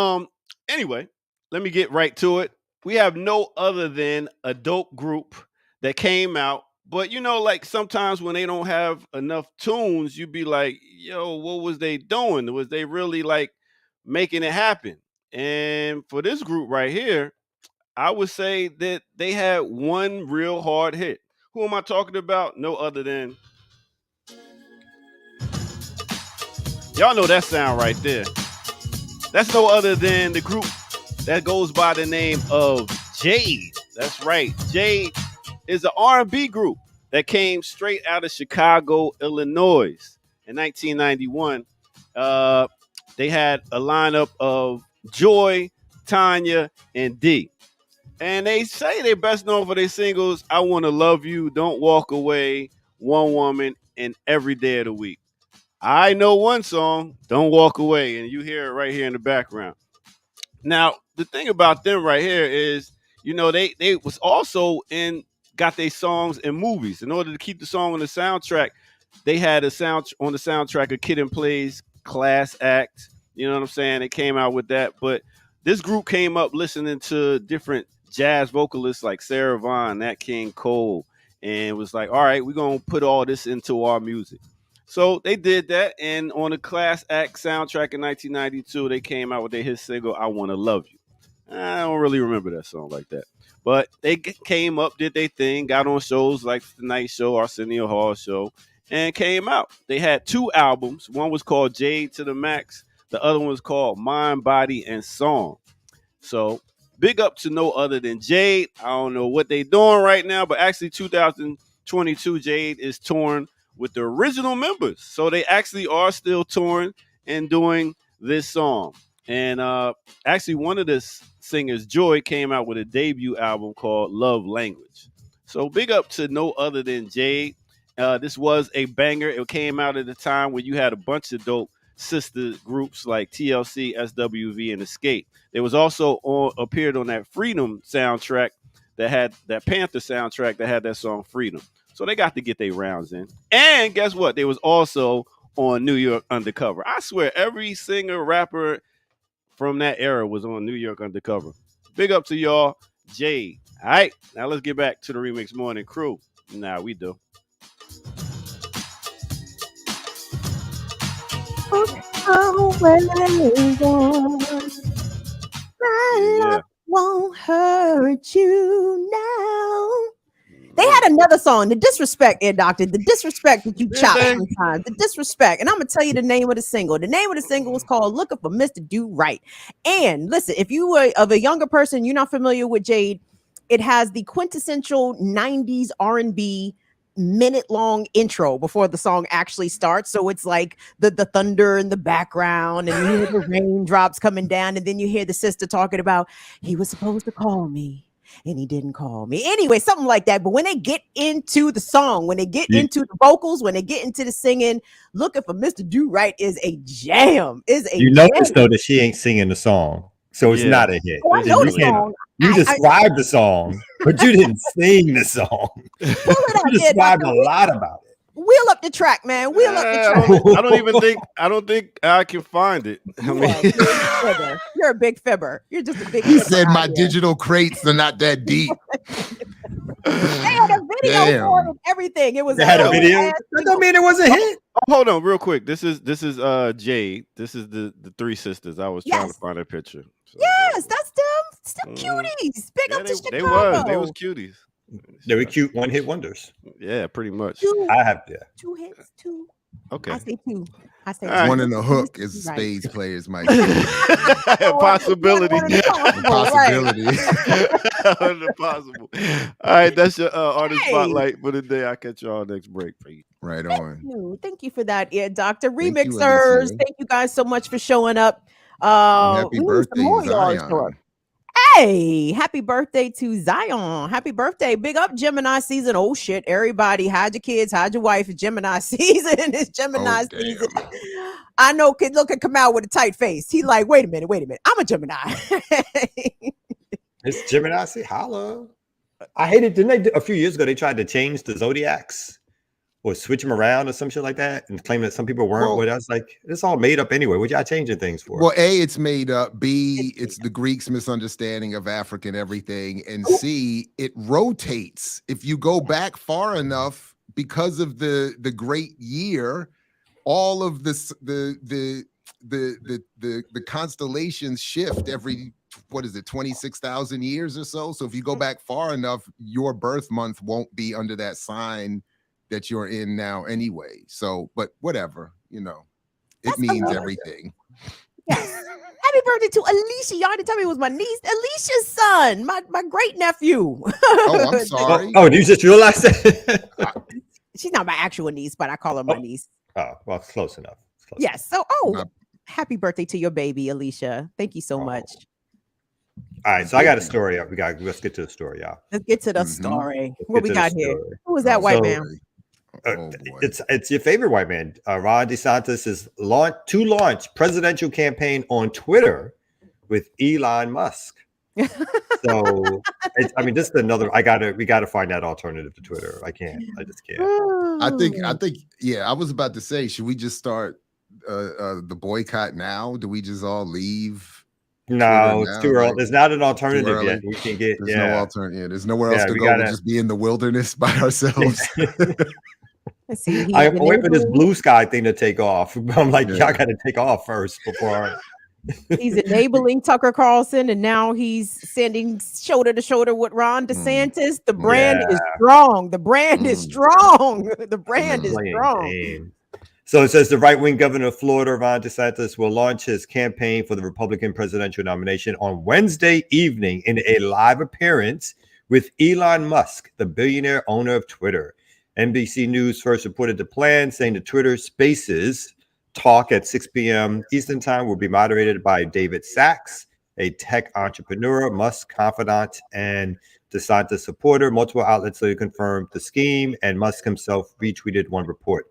anyway, let me get right to it. We have no other than a dope group that came out. But you know, like sometimes when they don't have enough tunes, you be like, yo, what was they doing? Was they really like making it happen? And for this group right here, I would say that they had one real hard hit. Who am I talking about? No other than, y'all know that sound right there. That's no other than the group that goes by the name of Jade. That's right. Jade is an R&B group that came straight out of Chicago, Illinois in 1991. They had a lineup of Joy, Tanya, and D. And they say they're best known for their singles, I Want to Love You, Don't Walk Away, One Woman, and Every Day of the Week. I know one song, Don't Walk Away, and you hear it right here in the background. Now, the thing about them right here is, you know, they was also got their songs in movies. In order to keep the song on the soundtrack, they had on the soundtrack a Kid and Play's Class Act. You know what I'm saying? They came out with that. But this group came up listening to different jazz vocalists like Sarah Vaughan, Nat King Cole, and was like, all right, we're going to put all this into our music. So they did that, and on the Class Act soundtrack in 1992, they came out with their hit single, I Want to Love You. I don't really remember that song like that. But they came up, did their thing, got on shows like The Tonight Show, Arsenio Hall Show, and came out. They had 2 albums. One was called Jade to the Max. The other one was called Mind, Body, and Song. So big up to no other than Jade. I don't know what they're doing right now, but actually 2022, Jade is touring with the original members. So they actually are still touring and doing this song. And actually one of the singers, Joy, came out with a debut album called Love Language. So big up to no other than Jade. This was a banger. It came out at a time when you had a bunch of dope sister groups like TLC, SWV, and Escape. They was also appeared on that Freedom soundtrack that had that Panther soundtrack that had that song Freedom. So they got to get their rounds in. And guess what? They was also on New York Undercover. I swear every singer, rapper from that era was on New York Undercover. Big up to y'all, Jade. All right, now let's get back to the Remix Morning crew. Nah, we do. Yeah. Won't hurt you now. They had another song, The Disrespect, Air Doctor. The Disrespect that you chop sometimes. The Disrespect. And I'm going to tell you the name of the single. The name of the single was called Looking for Mr. Do Right. And listen, if you were of a younger person, you're not familiar with Jade, it has the quintessential 90s R&B minute-long intro before the song actually starts. So it's like the thunder in the background, and you hear the raindrops coming down, and then you hear the sister talking about he was supposed to call me and he didn't call me. Anyway, something like that. But when they get into the song, when they get into the vocals, when they get into the singing, Looking for Mr. Do Right is a jam. You notice though that she ain't singing the song, so it's not a hit. Oh, I know the song. You described the song, but you didn't sing the song. Pull it up, You described a lot about it. Wheel up the track, man. Wheel up the track. I don't think I can find it. I mean, you're a big fibber. You're just a big. He said my digital crates are not that deep. They had a video for it and everything. It was. They had a video. That don't mean it was a hit. Oh, hold on, real quick. This is Jade. This is the three sisters. I was trying to find a picture. So, yes, that's them. Still cuties. Big up to Chicago. They was cuties. They were cute one-hit wonders. Yeah, pretty much. I have 2 hits, 2. Okay. I say 2. One in the hook is spades players might possibility. Possibility. Possible. All right, that's your artist spotlight for the day. I'll catch y'all next break. Right on. Thank you for that, Dr. Remixers. Thank you guys so much for showing up. Happy birthday, Zion. Hey, happy birthday to Zion. Happy birthday. Big up Gemini season. Oh shit. Everybody, hide your kids, hide your wife. It's Gemini season. It's Gemini season. I know kid look at come out with a tight face. He like, wait a minute. I'm a Gemini. It's Gemini. Say holla. I hated, didn't they a few years ago they tried to change the zodiacs or switch them around or some shit like that and claim that some people weren't with us. Like, it's all made up anyway. What y'all changing things for? Well, A, it's made up. B, it's the Greeks' misunderstanding of African everything. And C, it rotates. If you go back far enough, because of the great year, all of this the constellations shift every 26,000 years or so. So if you go back far enough, your birth month won't be under that sign that you're in now anyway. So, but whatever, it means everything. Yes. Happy birthday to Alicia. Y'all didn't tell me it was my niece, Alicia's son, my great nephew. Oh, I'm sorry. Oh, you just realized that? She's not my actual niece, but I call her my niece. Oh, well, close enough. Yes. So, happy birthday to your baby, Alicia. Thank you so much. All right, so I got a story. Let's get to the story, y'all. Let's get to the story. What we got here? Who was that white man? It's your favorite white man. Ron DeSantis is to launch presidential campaign on Twitter with Elon Musk. So, this is another. We gotta find that alternative to Twitter. I just can't. I think. Yeah, I was about to say, should we just start the boycott now? Do we just all leave? No, it's too early. There's not an alternative yet. We can get. There's no alternative. There's nowhere else to go. We'll just be in the wilderness by ourselves. Let's see. I'm waiting for this blue sky thing to take off. I'm like, y'all got to take off first before. He's enabling Tucker Carlson, and now he's standing shoulder to shoulder with Ron DeSantis. The brand is strong. The brand is strong. The brand is strong. So it says the right-wing governor of Florida, Ron DeSantis, will launch his campaign for the Republican presidential nomination on Wednesday evening in a live appearance with Elon Musk, the billionaire owner of Twitter. NBC News first reported the plan, saying the Twitter Spaces talk at 6 p.m. Eastern Time will be moderated by David Sachs, a tech entrepreneur, Musk confidant, and DeSantis supporter. Multiple outlets later confirmed the scheme, and Musk himself retweeted one report.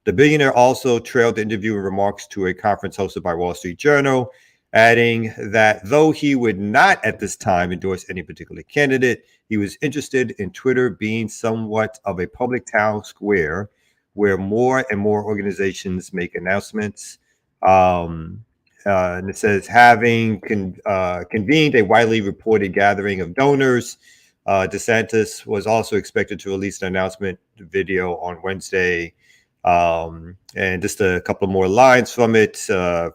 The billionaire also trailed the interview in remarks to a conference hosted by Wall Street Journal, adding that though he would not at this time endorse any particular candidate, he was interested in Twitter being somewhat of a public town square where more and more organizations make announcements. And it says, having convened a widely reported gathering of donors, DeSantis was also expected to release an announcement video on Wednesday. And just a couple more lines from it.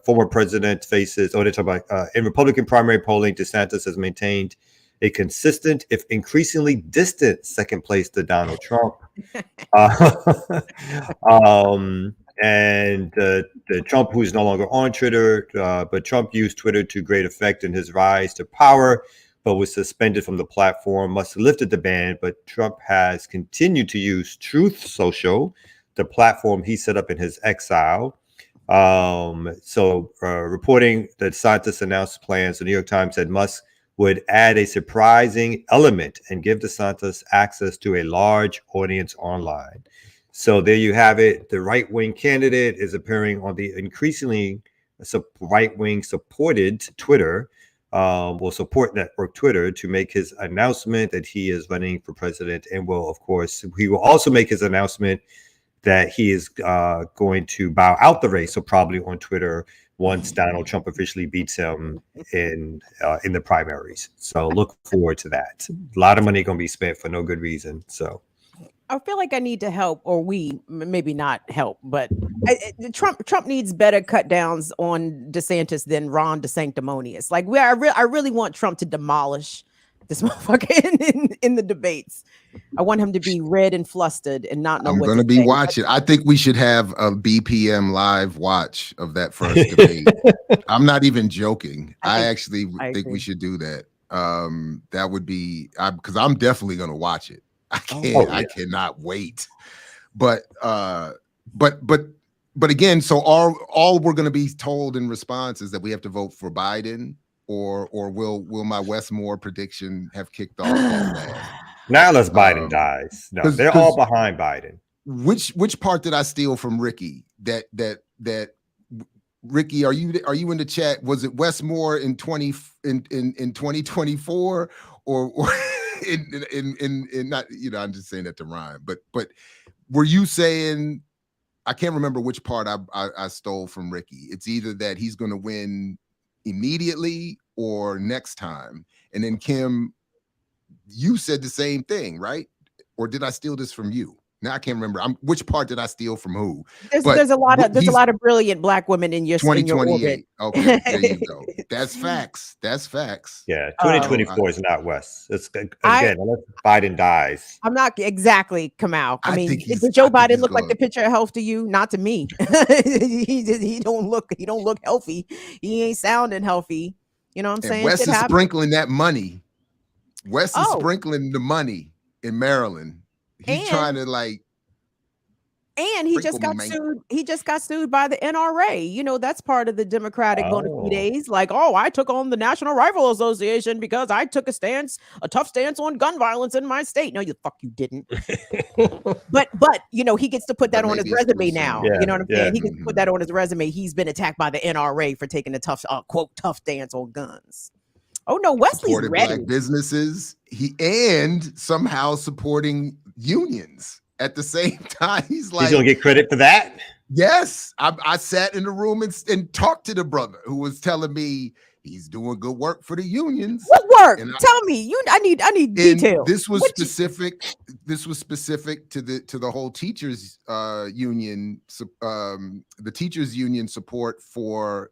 Former president faces, they're talking about in Republican primary polling, DeSantis has maintained a consistent, if increasingly distant, second place to Donald Trump. And the Trump, who's no longer on Twitter, but Trump used Twitter to great effect in his rise to power but was suspended from the platform. Musk lifted the ban, but Trump has continued to use Truth Social, the platform he set up in his exile. Reporting that scientists announced plans, the New York Times said Musk would add a surprising element and give the scientists access to a large audience online. So there you have it. The right-wing candidate is appearing on the increasingly right-wing supported Twitter, will support network Twitter to make his announcement that he is running for president, and he will also make his announcement that he is going to bow out the race, so probably on Twitter once Donald Trump officially beats him in the primaries. So look forward to that. A lot of money going to be spent for no good reason. So I feel like I need to help, or maybe not help, but Trump needs better cut downs on DeSantis than Ron DeSanctimonious. Like I really want Trump to demolish this motherfucker in the debates. I want him to be red and flustered and not know I'm what going to be say. watching. I think we should have a BPM live watch of that first debate. I'm not even joking. I actually think we should do that. That would be because I'm definitely going to watch it. I cannot wait. But again, so all we're going to be told in response is that we have to vote for Biden, or will my Westmore prediction have kicked off all that? Now unless Biden dies. No, they're all behind Biden. Which part did I steal from Ricky? That Ricky, are you in the chat? Was it Westmore in 2024 or in not, I'm just saying that to rhyme, but were you saying, I can't remember which part I stole from Ricky. It's either that he's going to win immediately or next time. And then Kim, you said the same thing, right? Or did I steal this from you? Now I can't remember. Which part did I steal from who? There's a lot of brilliant Black women in your 2028. Okay, there you go. That's facts. That's facts. Yeah, 2024 is not West. It's unless Biden dies. I'm not exactly Kamau. I mean, did Joe Biden look like the picture of health to you? Not to me. he don't look healthy. He ain't sounding healthy. You know what I'm saying? West is sprinkling that money. West is sprinkling the money in Maryland. He's trying to and he just got sued. He just got sued by the NRA. That's part of the Democratic bona fides. Like, I took on the National Rifle Association because I took a tough stance on gun violence in my state. No, you didn't. but he gets to put that on his resume now. Yeah, you know what I'm saying? He gets to put that on his resume. He's been attacked by the NRA for taking a tough stance on guns. Oh no, Wesley's ready. Black businesses. And somehow supporting unions at the same time. He's gonna get credit for that. Yes, I sat in the room and talked to the brother who was telling me he's doing good work for the unions. What work? Tell me. I need details. This was specific. This was specific to the whole teachers union. The teachers union support for.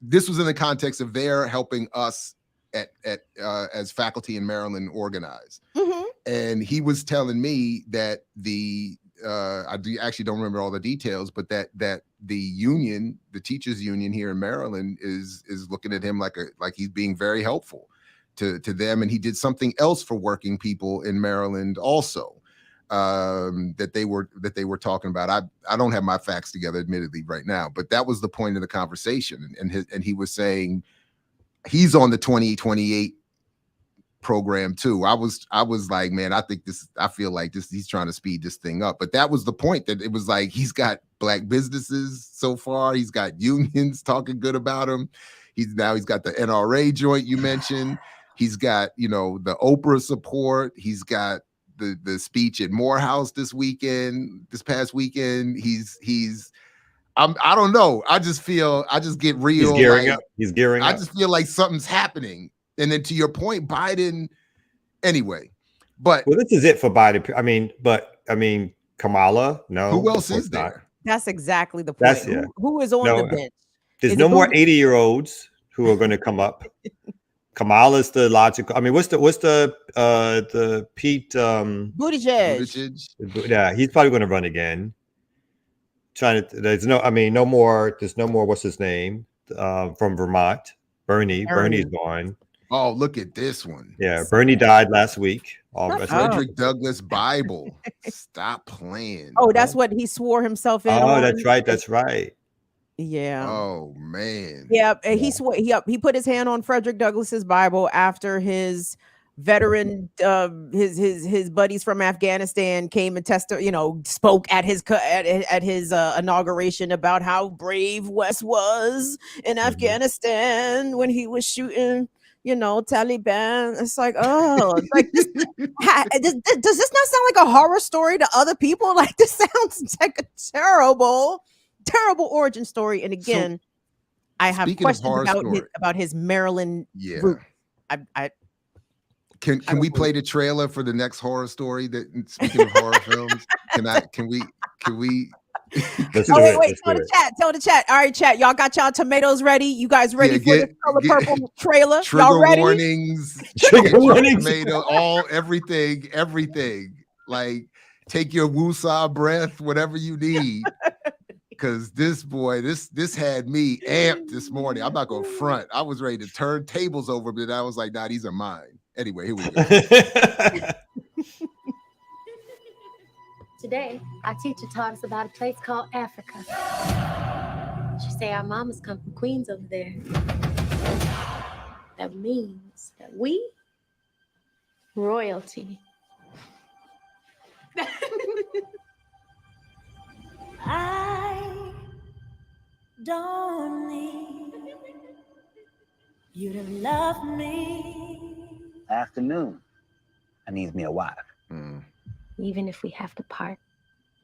This was in the context of their helping us as faculty in Maryland organize. Mm-hmm. And he was telling me that I actually don't remember all the details, but that the union, the teachers union here in Maryland is looking at him like he's being very helpful to them. And he did something else for working people in Maryland also, that they were talking about. I don't have my facts together, admittedly, right now, but that was the point of the conversation. And he was saying he's on the 2028 program too. I was like, man, I feel like he's trying to speed this thing up. But that was the point, that it was like he's got Black businesses so far. He's got unions talking good about him. He's got the NRA joint you mentioned. He's got, the Oprah support. He's got the speech at Morehouse this past weekend. I don't know. I just get real. He's gearing up. He's gearing up. I just feel like something's happening. And then to your point, Biden, anyway. But this is it for Biden. I mean, Kamala. No. Who else is there? Not. That's exactly the point. Who is on the bench? There's no more 80-year-olds who are going to come up. Kamala's the logical. I mean, what's the Pete Buttigieg? Yeah, he's probably going to run again. There's no more. What's his name from Vermont? Bernie's gone. Oh, look at this one. Yeah, Bernie died last week. Frederick Douglass Bible. Stop playing. Oh, that's what he swore himself in. Oh, on. that's right. That's right. Yeah. Oh man. Yeah. He swore. He put his hand on Frederick Douglass's Bible after his veteran, his buddies from Afghanistan came and spoke at his inauguration about how brave West was in Afghanistan when he was shooting, Taliban. It's like, oh, like this, does this not sound like a horror story to other people? Like, this sounds like a terrible origin story. And again, I have questions about his Maryland root. Can we play the trailer for the next horror story? That speaking of horror films, can we? Wait, tell the chat. All right, chat. Y'all got y'all tomatoes ready? You guys ready for the Color Purple trailer? Y'all ready? Trigger warnings. Tomato, everything. Like, take your woosah breath, whatever you need. Because this had me amped this morning. I'm not gonna front. I was ready to turn tables over, but I was like, nah, these are mine. Anyway, here we go. Today, our teacher taught us about a place called Africa. She say our mamas come from Queens over there. That means that we royalty. I don't need you to love me. Afternoon, I need me a wife. Even if we have to part,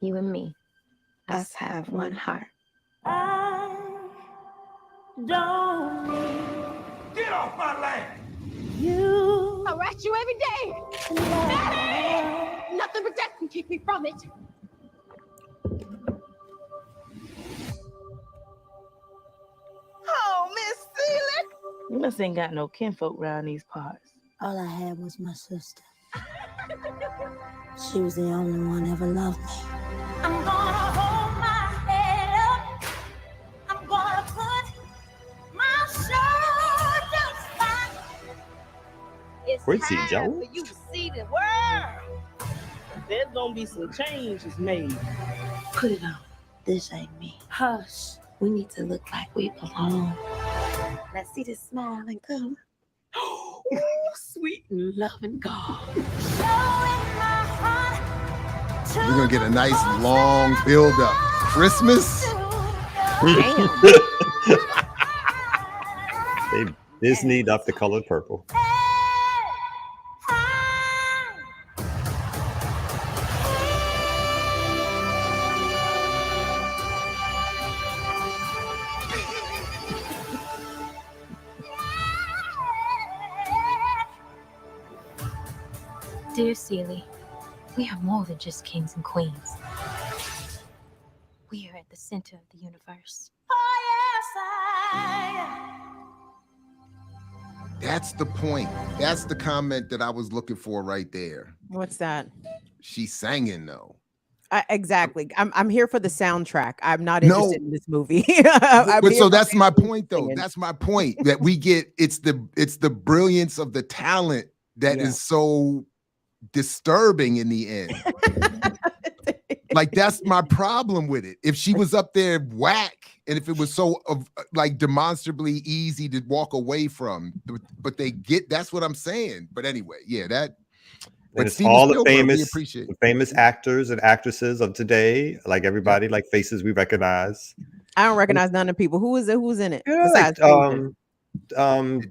you and me, us have one heart. I don't need. Get off my land! You. I write you every day. Daddy! Nothing but death can keep me from it. Oh, Miss Seeley. You must ain't got no kinfolk around these parts. All I had was my sister. She was the only one ever loved me. I'm gonna hold my head up. I'm gonna put my shoulders back. It's Quincy time Jones? for you to see the world. There's gonna be some changes made. Put it on. This ain't me. Hush. We need to look like we belong. Let's see this smile and come. Ooh, sweet and loving God. We're gonna get a nice long build up. Christmas. They Disneyed up the color purple. Dear Seeley, we are more than just kings and queens. We are at the center of the universe. That's the point. That's the comment that I was looking for right there. What's that? She's singing though. Exactly. I'm here for the soundtrack. I'm not interested in this movie. But so that's my point though. That's my point, that we get it's the brilliance of the talent that is so disturbing in the end. Like, that's my problem with it. If she was up there whack, and if it was so like demonstrably easy to walk away from, but they get, that's what I'm saying. But anyway, yeah, that. But it's all the famous actors and actresses of today, like everybody, like faces we recognize. I don't recognize none of the people. Who is it? Who's in it? Yeah, besides it don't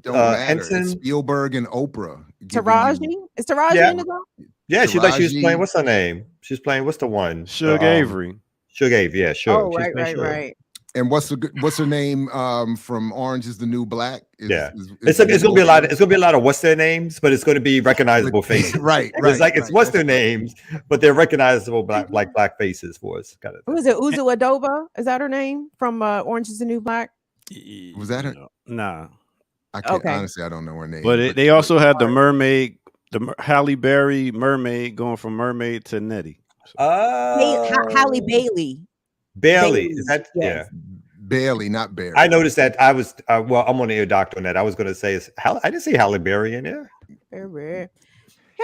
matter. It's Spielberg and Oprah. Taraji? Is Taraji in it though? Yeah, she was playing, what's her name? She's playing, what's the one? Suge Avery. Suge Avery, yeah, sure. Oh, right. And what's her name from Orange is the New Black? It's gonna be a lot. It's gonna be a lot of what's their names, but it's gonna be recognizable faces. right. It's what's their names, but they're recognizable black faces for us. Kind of. Who is it? Uzu Adoba? Is that her name from Orange is the New Black? Was that her? Nah. I can't, honestly, I don't know her name. But they also had the mermaid, the Halle Berry mermaid, going from mermaid to Nettie. Halle Bailey. Bailey. Is that Barely, not barely. I noticed that I was well. I'm on the ear doctor on that. I was going to say I didn't see Halle Berry in there. Here's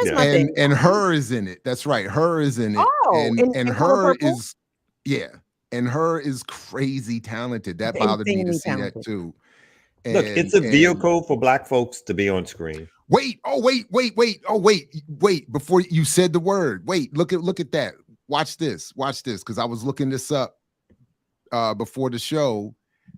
Yeah. my thing. And her is in it. That's right. Her is in it. Oh, and in Color her Purple? is, yeah. And her is crazy talented. That bothered me to Insanely see that talented. too. Look, it's a vehicle for Black folks to be on screen. Wait, before you said the word. Wait, look at that. Watch this, because I was looking this up before the show.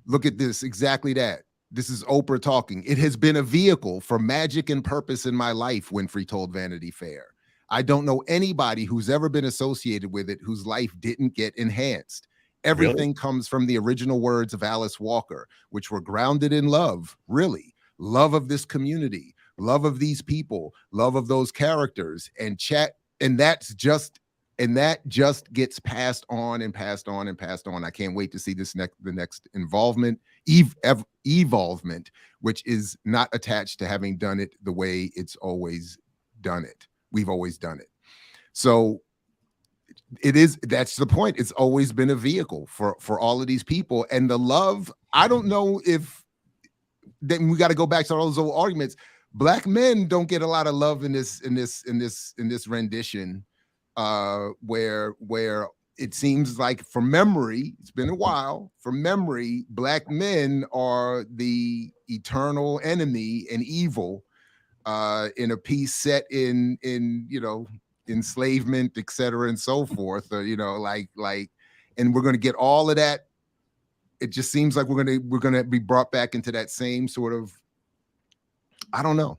Look at this, exactly that. This is Oprah talking. It has been a vehicle for magic and purpose in my life, Winfrey told Vanity Fair. I don't know anybody who's ever been associated with it whose life didn't get enhanced. Everything comes from the original words of Alice Walker, which were grounded in love, really. Love of this community, love of these people, love of those characters, and that just gets passed on and passed on and passed on. I can't wait to see the next involvement, evolvement, which is not attached to having done it the way it's always done it. We've always done it. So that's the point. It's always been a vehicle for all of these people. And the love, I don't know if then we got to go back to all those old arguments. Black men don't get a lot of love in this rendition, where it seems like, from memory, it's been a while, from memory, Black men are the eternal enemy and evil in a piece set in enslavement, etc., and so forth. And we're going to get all of that. It just seems like we're going to be brought back into that same sort of, I don't know,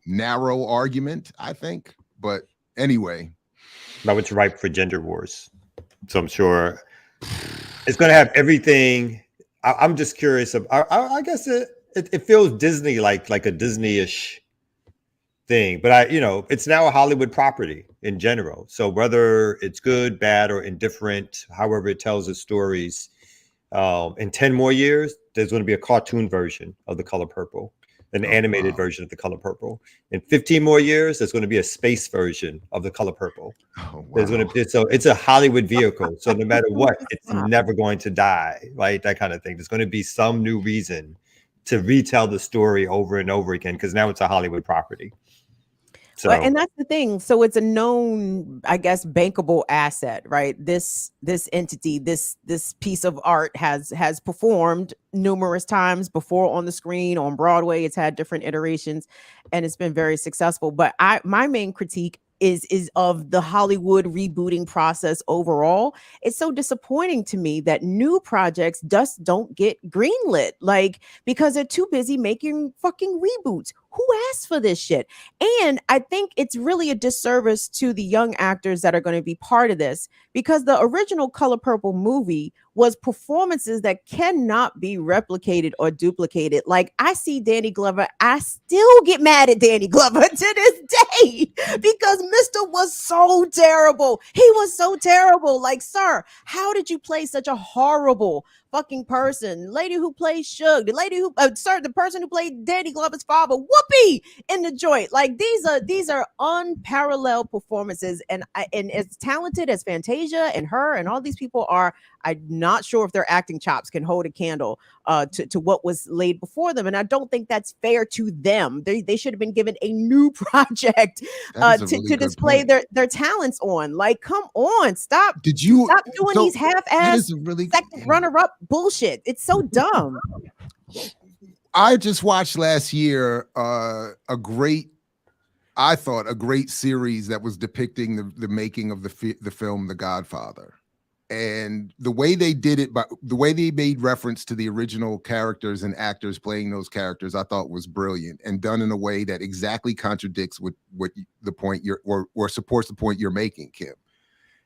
narrow argument, I think. But anyway, now it's ripe for gender wars. So I'm sure it's going to have everything. I'm just curious. I guess it feels Disney like a Disney-ish thing, but it's now a Hollywood property in general. So whether it's good, bad, or indifferent, however it tells its stories, in 10 more years, there's going to be a cartoon version of The Color Purple, an animated version of The Color Purple. In 15 more years, there's going to be a space version of The Color Purple. Oh, wow. There's going to be, so it's a Hollywood vehicle. So no matter what, it's never going to die, right? That kind of thing. There's going to be some new reason to retell the story over and over again, because now it's a Hollywood property. So, and that's the thing. So it's a known, I guess, bankable asset, right? This entity, this piece of art has performed numerous times before on the screen, on Broadway. It's had different iterations, and it's been very successful. But my main critique is of the Hollywood rebooting process overall. It's so disappointing to me that new projects just don't get greenlit, because they're too busy making fucking reboots. Who asked for this shit? And I think it's really a disservice to the young actors that are going to be part of this, because the original Color Purple movie was performances that cannot be replicated or duplicated. Like, I see Danny Glover, I still get mad at Danny Glover to this day because Mr. was so terrible. He was so terrible. Like, sir, how did you play such a horrible fucking person? Lady who plays Suge, the lady who the person who played Danny Glover's father, Whoopi, in the joint. Like, these are unparalleled performances, and as talented as Fantasia and her and all these people are, I'm not sure if their acting chops can hold a candle to what was laid before them, and I don't think that's fair to them. They should have been given a new project to display their talents on. Like, come on, stop doing these half-ass second runner-up bullshit. It's so dumb. I just watched last year a great series that was depicting the making of the film The Godfather. And the way they did it, the way they made reference to the original characters and actors playing those characters, I thought was brilliant, and done in a way that exactly contradicts what the point or supports the point you're making, Kim.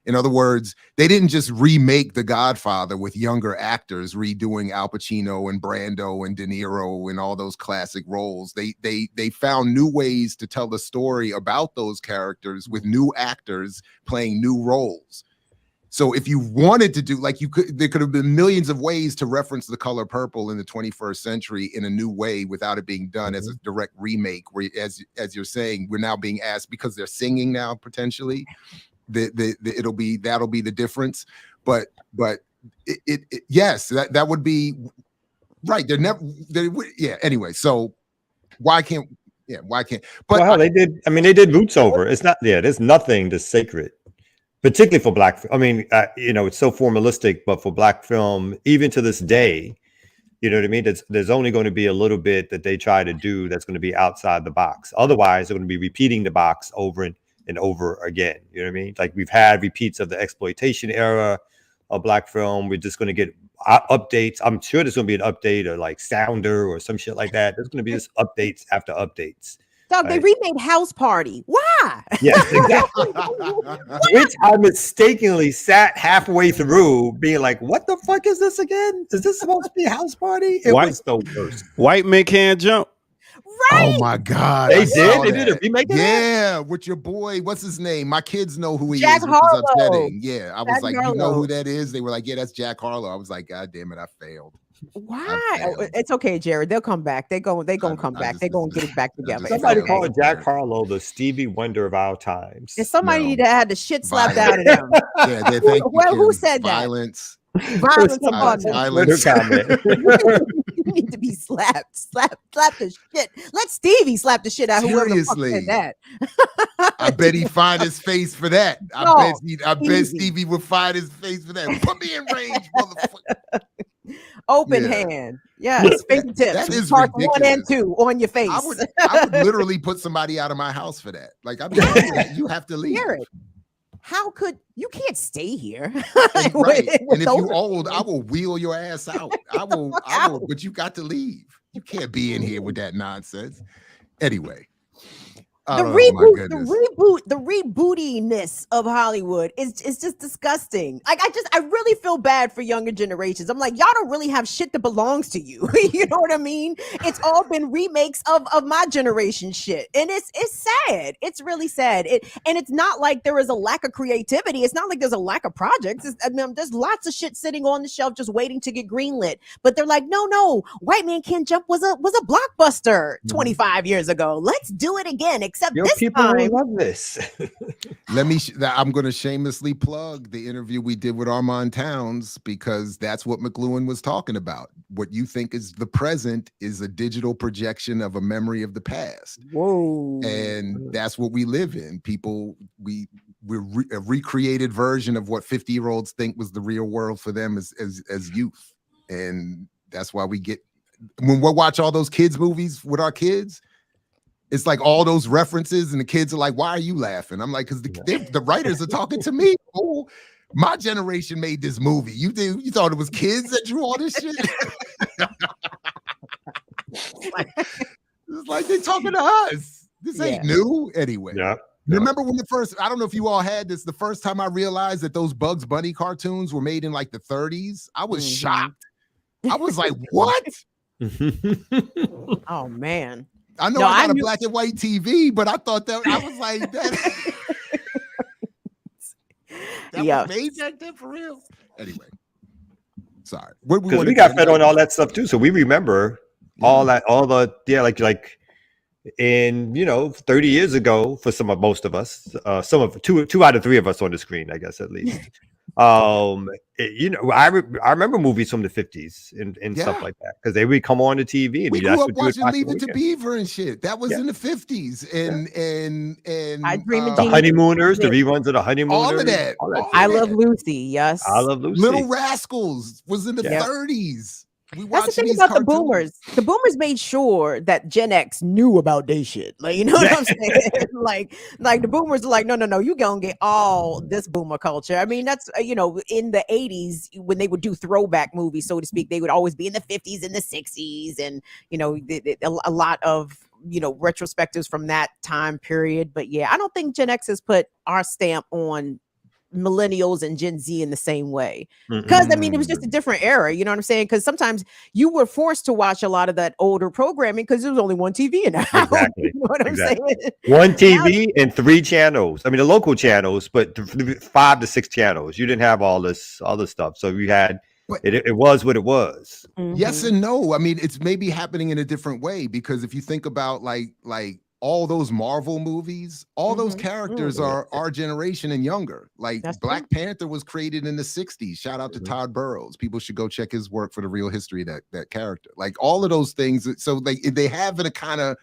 In other words, they didn't just remake The Godfather with younger actors redoing Al Pacino and Brando and De Niro and all those classic roles. They found new ways to tell the story about those characters with new actors playing new roles. So if you wanted to do, there could have been millions of ways to reference The Color Purple in the 21st century in a new way without it being done as a direct remake, where, as you're saying, we're now being asked, because they're singing now, potentially, that'll be the difference. But yes, that would be right. Yeah. Anyway, so why can't? But well, hell, they did. I mean, they did Roots over. It's not. Yeah, there's nothing that's sacred, particularly for black. I mean, it's so formalistic, but for black film, even to this day, you know what I mean. There's only going to be a little bit that they try to do that's going to be outside the box. Otherwise, they're going to be repeating the box over and over again. You know what I mean? Like we've had repeats of the exploitation era of black film. We're just going to get updates. I'm sure there's going to be an update or like Sounder or some shit like that. There's going to be just updates after updates. Dog, they remade House Party. Why? Yes, exactly. Which I mistakenly sat halfway through being like, what the fuck is this again? Is this supposed to be a house party? It was the worst. White men can't jump. Right. Oh my God. They did a remake of that? Yeah, with your boy, what's his name? My kids know who he Jack is, which is Harlow. upsetting. Yeah, I was Jack like, Harlow. you know who that is? They were like, yeah, that's Jack Harlow. I was like, God damn it, I failed. Why? It's okay, Jared. They'll come back. They're gonna come back. They're gonna get it back together. Somebody called Jack Harlow the Stevie Wonder of our times. It's somebody that had the shit slapped out of them. Yeah, they think who said violence. that? Violence upon them. Violence. You need to be slapped. Slap the shit. Let Stevie slap the shit out of whoever the fuck said that. I bet he find his face for that. I bet Stevie would find his face for that. Put me in range, motherfucker. Open hand. Yes, fingertips. That is part ridiculous. 1 and 2 on your face. I would literally put somebody out of my house for that. Like, I mean, you have to leave. Jared, how could you can't stay here? Right. And if you're old, I will wheel your ass out. I will, but you got to leave. You can't be in here with that nonsense. Anyway. The rebootiness of Hollywood is just disgusting. Like I really feel bad for younger generations. I'm like, y'all don't really have shit that belongs to you. You know what I mean? It's all been remakes of my generation shit, and it's sad. It's really sad. And it's not like there is a lack of creativity. It's not like there's a lack of projects. There's lots of shit sitting on the shelf just waiting to get greenlit. But they're like, no, White Man Can't Jump was a blockbuster 25 years ago. Let's do it again. Except this people time, love this. I'm going to shamelessly plug the interview we did with Armand Towns, because that's what McLuhan was talking about. What you think is the present is a digital projection of a memory of the past. Whoa! And that's what we live in. People, we're a recreated version of what 50-year-olds think was the real world for them as youth, and that's why we get when we watch all those kids movies with our kids. It's like all those references, and the kids are like, "Why are you laughing?" I'm like, "Because the writers are talking to me. Oh, my generation made this movie. You thought it was kids that drew all this shit." It's like they're talking to us. This ain't new anyway. Yeah. Remember when I don't know if you all had this, the first time I realized that those Bugs Bunny cartoons were made in like the 30s, I was shocked. I was like, "What?" Oh man. I know I got a black and white TV, but I thought that I was like that. Was made back then for real. Anyway, sorry. Because we got fed on all that stuff too, so we remember all that, like in 30 years ago for most of us, two out of three of us on the screen, I guess at least. I remember movies from the 50s and stuff like that, because they would come on the TV. And we grew up watching Leave It to Beaver and shit. That was in the 50s, and I Dream of the Honeymooners, the reruns of the Honeymooners, all of that. I Love Lucy. Yes, I Love Lucy. Little Rascals was in the 30s. That's the thing about cartoons. The boomers. The boomers made sure that Gen X knew about this shit. Like, you know what I'm saying? like the boomers are like, no, you gonna get all this boomer culture. I mean, that's in the 80s when they would do throwback movies, so to speak, they would always be in the 50s and the 60s, and a lot of retrospectives from that time period. But yeah, I don't think Gen X has put our stamp on millennials and Gen Z in the same way, because I mean it was just a different era, you know what I'm saying? Because sometimes you were forced to watch a lot of that older programming because there was only one TV in the house. Exactly. You know what I'm saying? One TV and 3 channels. I mean the local channels, but 5 to 6 channels. You didn't have all this other stuff, so you had it was what it was. Yes and no. I mean, it's maybe happening in a different way, because if you think about like all those Marvel movies, all those Mhm. characters are our generation and younger. Like That's Black Panther was created in the 60s. Shout out to Todd Burrows. People should go check his work for the real history of that character. Like all of those things. So they have it a kind of,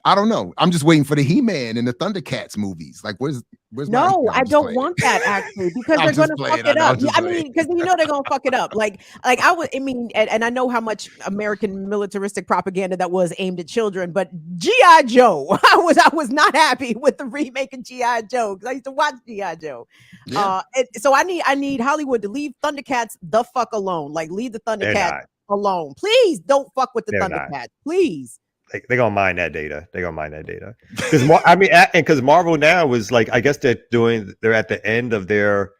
I don't know. I'm just waiting for the He-Man and the Thundercats movies. Like, where's No, I I'm just don't playing. want that actually because I'm they're just gonna playing. fuck it I know, I'm up. just I playing. mean, because you know they're gonna fuck it up. Like I mean, and I know how much American militaristic propaganda that was aimed at children, but G.I. Joe, I was not happy with the remake of G.I. Joe because I used to watch G.I. Joe. Yeah. So I need Hollywood to leave Thundercats the fuck alone. Like leave the They're Thundercats not. alone, please. Don't fuck with the They're not. Thundercats, please. They're gonna mine that data. They're gonna mine that data because because Marvel now is like, I guess they're at the end of their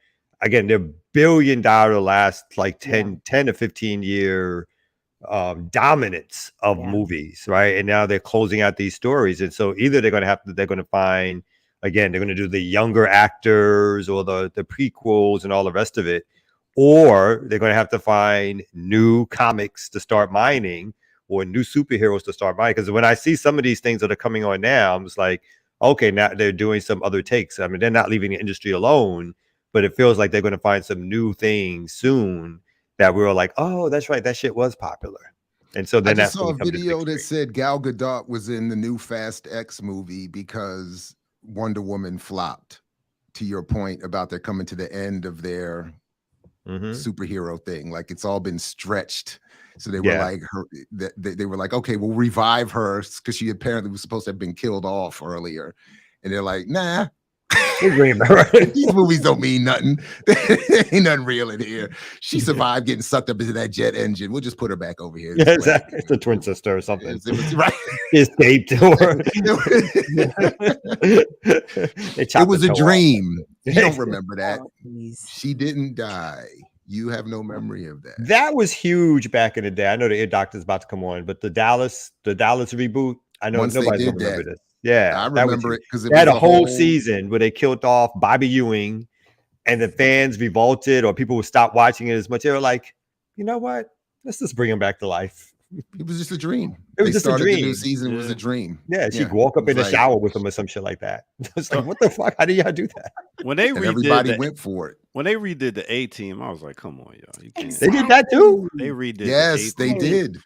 $1 billion last like 10 to 15 year dominance of movies, right? And now they're closing out these stories, and so either they're gonna find, again, they're gonna do the younger actors or the prequels and all the rest of it, or they're gonna have to find new comics to start mining or new superheroes to start buying. Because when I see some of these things that are coming on now, I'm just like, okay, now they're doing some other takes. I mean, they're not leaving the industry alone, but it feels like they're going to find some new things soon that we were like, oh, that's right, that shit was popular. And so then I just that's saw a video that said Gal Gadot was in the new Fast X movie because Wonder Woman flopped. To your point about they're coming to the end of their superhero thing, like it's all been stretched. So they were like, they were like, okay, we'll revive her because she apparently was supposed to have been killed off earlier. And they're like, nah, these movies don't mean nothing. Ain't nothing real in here. She survived getting sucked up into that jet engine. We'll just put her back over here. Yeah, exactly. It's a twin sister or something. It was, right. Escaped. It was a dream. You don't remember that. Oh, she didn't die. You have no memory of that. That was huge back in the day. I know the Ear Doctor's about to come on, but the Dallas reboot, I know nobody's gonna remember this. Yeah, I remember it because they had a whole season where they killed off Bobby Ewing, and the fans revolted, or people would stop watching it as much. They were like, you know what? Let's just bring him back to life. It was just a dream. It was just a dream. The new season was a dream. Yeah, she'd walk up in the shower with him or some shit like that. It's like, what the fuck? How do y'all do that? When they everybody went for it. When they redid the A-Team, I was like, come on, y'all. You can't. They did that too. They redid. Yes, they did.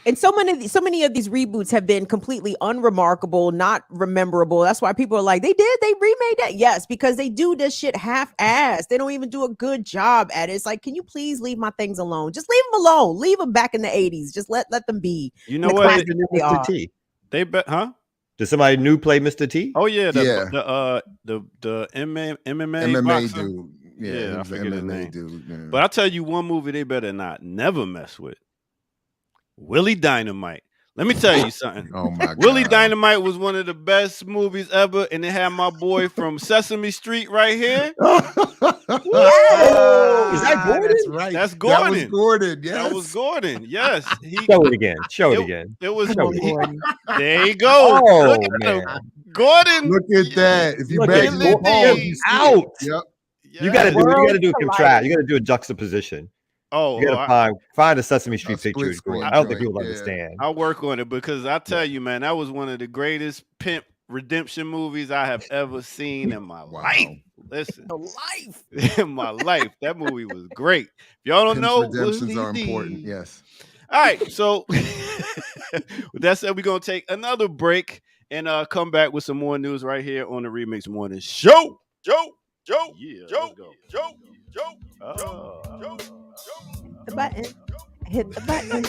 And so many of these reboots have been completely unremarkable, not rememberable. That's why people are like, they remade that. Yes, because they do this shit half-assed. They don't even do a good job at it. It's like, can you please leave my things alone? Just leave them alone. Leave them back in the 80s. Just let them be. You know what? Mr. T. They bet, huh? Did somebody new play Mr. T? Oh yeah, the MMA boxer. Dude. Yeah, I forget his name. Dude. Yeah. But I'll tell you one movie they better never mess with. Willie Dynamite. Let me tell you something. Oh my God. Willie Dynamite was one of the best movies ever, and it had my boy from Sesame Street right here. Is that Gordon? That's right. That's Gordon. That was Gordon. Yes. That was Gordon. Yes. Show it again. Show it again. It was Gordon. There you go. Oh, Look at him. Gordon. Look at that. If you Look back at it Gordon. you see Out. it. Yep. You gotta do a contrast. You gotta do a juxtaposition. Oh, you gotta find a Sesame Street picture. I don't think people yeah. understand. I'll work on it because I tell you, man, that was one of the greatest pimp redemption movies I have ever seen in my life. Listen, in my life, that movie was great. If y'all don't know, redemptions are important. Yes. All right, so with that said, we're gonna take another break and come back with some more news right here on the Remix Morning Show. Joe. The button. Hit the button.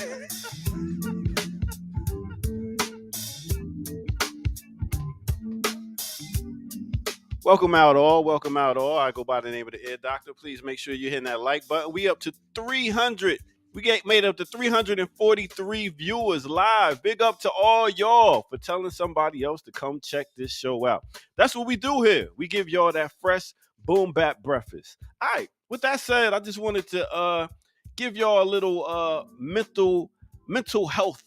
Welcome out all. I go by the name of the Ear Doctor. Please make sure you're hitting that like button. We up to 300. We made up to 343 viewers live. Big up to all y'all for telling somebody else to come check this show out. That's what we do here. We give y'all that fresh boom bap breakfast. All right. With that said, I just wanted to give y'all a little mental health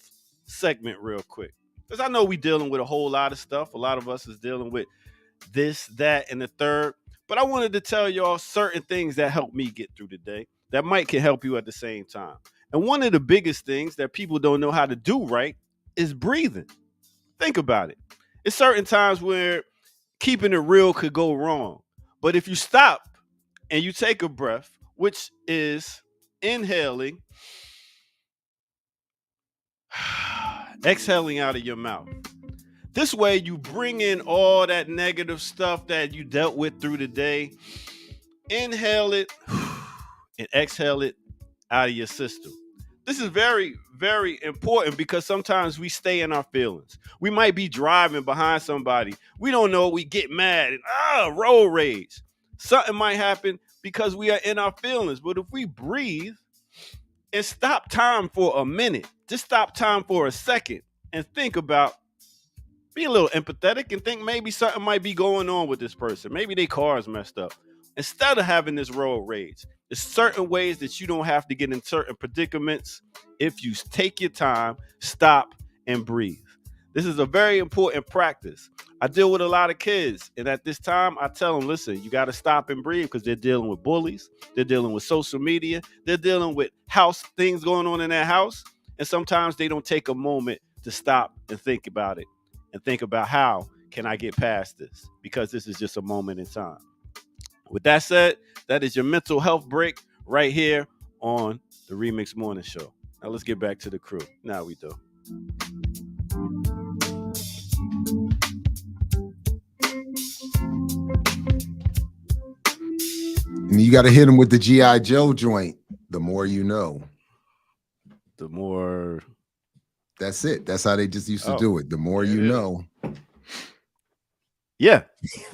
segment real quick. Because I know we dealing with a whole lot of stuff. A lot of us is dealing with this, that, and the third. But I wanted to tell y'all certain things that helped me get through the day that can help you at the same time. And one of the biggest things that people don't know how to do right is breathing. Think about it. It's certain times where keeping it real could go wrong. But if you stop and you take a breath, which is inhaling, exhaling out of your mouth. This way, you bring in all that negative stuff that you dealt with through the day, inhale it, and exhale it out of your system. This is very, very important because sometimes we stay in our feelings. We might be driving behind somebody. We don't know. We get mad and road rage. Something might happen because we are in our feelings. But if we breathe and stop time for a minute, just stop time for a second and think about, be a little empathetic and think maybe something might be going on with this person. Maybe their car is messed up. Instead of having this road rage, there's certain ways that you don't have to get in certain predicaments if you take your time, stop, and breathe. This is a very important practice. I deal with a lot of kids, and at this time, I tell them, listen, you got to stop and breathe because they're dealing with bullies. They're dealing with social media. They're dealing with house things going on in their house. And sometimes they don't take a moment to stop and think about it and think about how can I get past this, because this is just a moment in time. With that said, that is your mental health break right here on the Remix Morning Show. Now let's get back to the crew. Now we do. And you got to hit them with the G.I. Joe joint. The more you know. The more. That's it. That's how they just used to do it. The more you know. Yeah.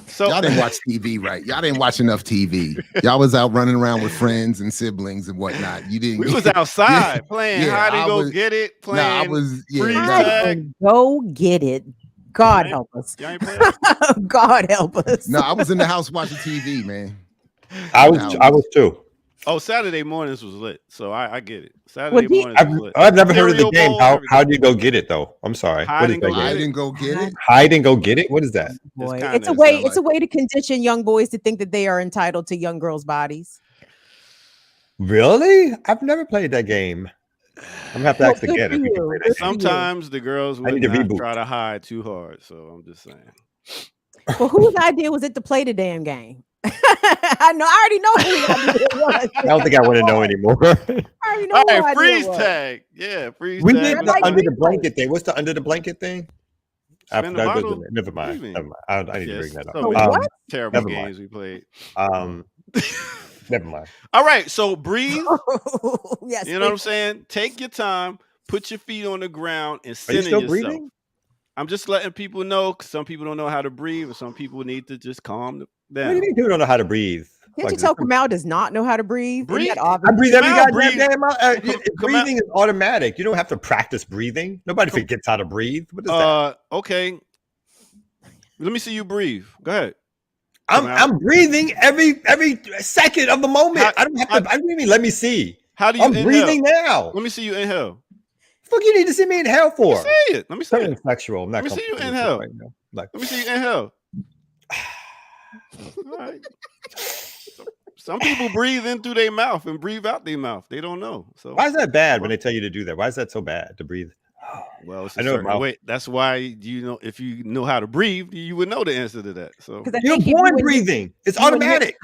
So y'all didn't watch TV, right? Y'all didn't watch enough TV. Y'all was out running around with friends and siblings and whatnot. You didn't. We was outside playing hide and go get it. Playing. Nah, I was. Go get it. God help us. God help us. No, I was in the house watching TV, man. I was too. Oh, Saturday mornings was lit, so I get it. Saturday mornings was lit. I've never heard of the game. How do you go get it though? I'm sorry. Hide and go get it. Hide and go get it. What is that? Boy, it's a way. It's a way to condition young boys to think that they are entitled to young girls' bodies. Really? I've never played that game. I'm gonna have to actually get it. Sometimes the girls would not try to hide too hard, so I'm just saying. Well, whose idea was it to play the damn game? I already know who it was. I don't think I want to know anymore. I already know. All right, freeze tag. Yeah, freeze we tag. did the under the blanket thing. What's the under the blanket thing? Never mind. I need to bring that up. What? Terrible games we played. Never mind. All right, so breathe. Yes, you know what I'm saying? Take your time, put your feet on the ground, and center Are you still yourself. breathing? I'm just letting people know, because some people don't know how to breathe, and some people need to just calm down. What do you mean people don't know how to breathe? Can't you tell Kamau does not know how to breathe? I breathe every goddamn day. Breathing is automatic. You don't have to practice breathing. Nobody forgets how to breathe. What is that? Okay. Let me see you breathe. Go ahead. I'm breathing every second of the moment. I don't have to. I don't even let me see. How do you? I'm breathing now. Let me see you inhale. Fuck, you need to see me inhale for? Let me see it. Let me see it. Sexual. I'm not. Let me see you inhale. Right now. Let me see you inhale. All right. Some people breathe in through their mouth and breathe out their mouth. They don't know. So why is that bad when they tell you to do that? Why is that so bad to breathe? Well, it's a certain way. That's why if you know how to breathe, you would know the answer to that. So you're born breathing. It's automatic.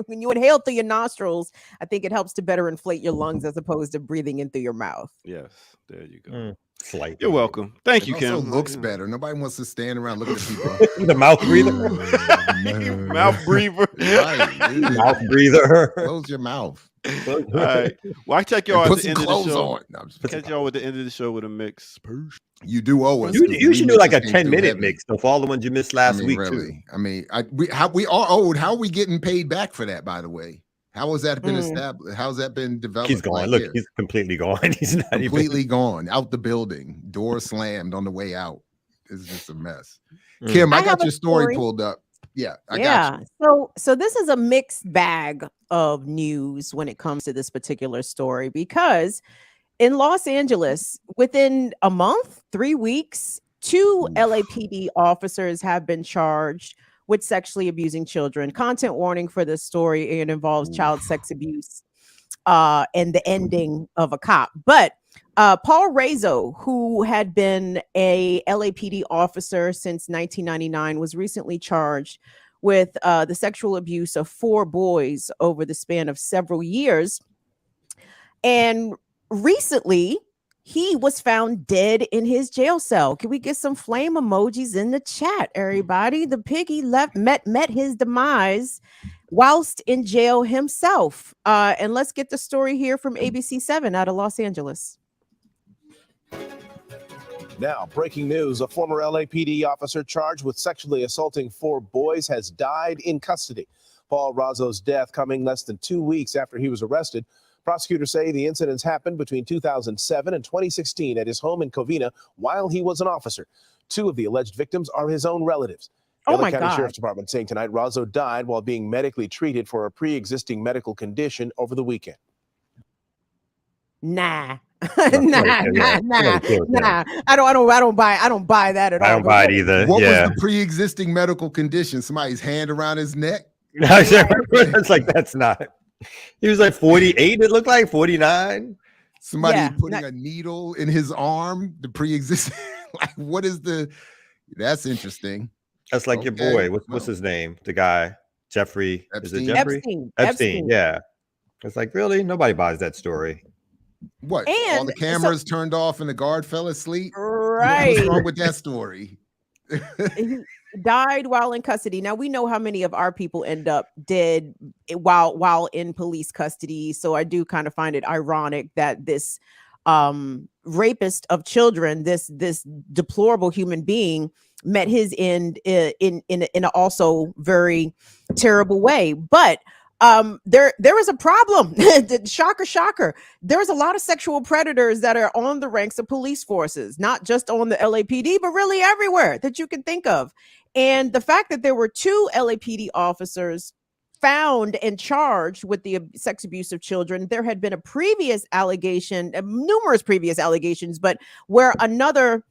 When you inhale through your nostrils, I think it helps to better inflate your lungs as opposed to breathing in through your mouth. Yes, there you go. Slightly. You're welcome. Thank you, Kim. Also looks better. Nobody wants to stand around looking at people. The mouth breather. Mouth breather. Right, mouth breather. Close your mouth. All right. Well, I check y'all at the end of the show. No, catch y'all at the end of the show with a mix. You do owe us. You should do like a 10-minute mix for all the ones you missed last week really. too. I mean, we are owed. How are we getting paid back for that? By the way, how has that been established? How's that been developed? He's gone. Look, he's completely gone. He's not completely gone. Out the building. Door slammed on the way out. It's just a mess. Kim, I got your story pulled up. Yeah, I got you. So this is a mixed bag of news when it comes to this particular story, because in Los Angeles, within a month, 3 weeks, 2 LAPD officers have been charged with sexually abusing children. Content warning for this story. It involves child sex abuse and the ending of a cop. But Paul Rezo, who had been a LAPD officer since 1999, was recently charged with the sexual abuse of 4 boys over the span of several years. And recently, he was found dead in his jail cell. Can we get some flame emojis in the chat, everybody? The piggy met his demise whilst in jail himself. And let's get the story here from ABC7 out of Los Angeles. Now, breaking news, a former LAPD officer charged with sexually assaulting 4 boys has died in custody. Paul Razzo's death coming less than 2 weeks after he was arrested. Prosecutors say the incidents happened between 2007 and 2016 at his home in Covina while he was an officer. 2 of the alleged victims are his own relatives. Oh LA my County God. Sheriff's Department saying tonight Razzo died while being medically treated for a pre-existing medical condition over the weekend. Nah. Yeah. Nah. I don't buy that at all. I don't buy it either. What Yeah. was the pre-existing medical condition? Somebody's hand around his neck? It's like, that's not. He was like 48, it looked like 49. Somebody Yeah, putting a needle in his arm, the pre-existing. Like, what is the? That's interesting. That's like your Okay. boy. What's his name? The guy, Jeffrey. Is it Epstein? Jeffrey? Epstein. Yeah. It's like, really? Nobody buys that story. What? All And the cameras turned off and the guard fell asleep? Right. What's wrong with that story? He died while in custody. Now we know how many of our people end up dead while in police custody. So I do kind of find it ironic that this rapist of children, this deplorable human being, met his end in an also very terrible way. But there is a problem. Shocker. There's a lot of sexual predators that are on the ranks of police forces, not just on the LAPD, but really everywhere that you can think of. And the fact that there were 2 LAPD officers found and charged with the sex abuse of children, there had been a previous allegation, numerous previous allegations, but where another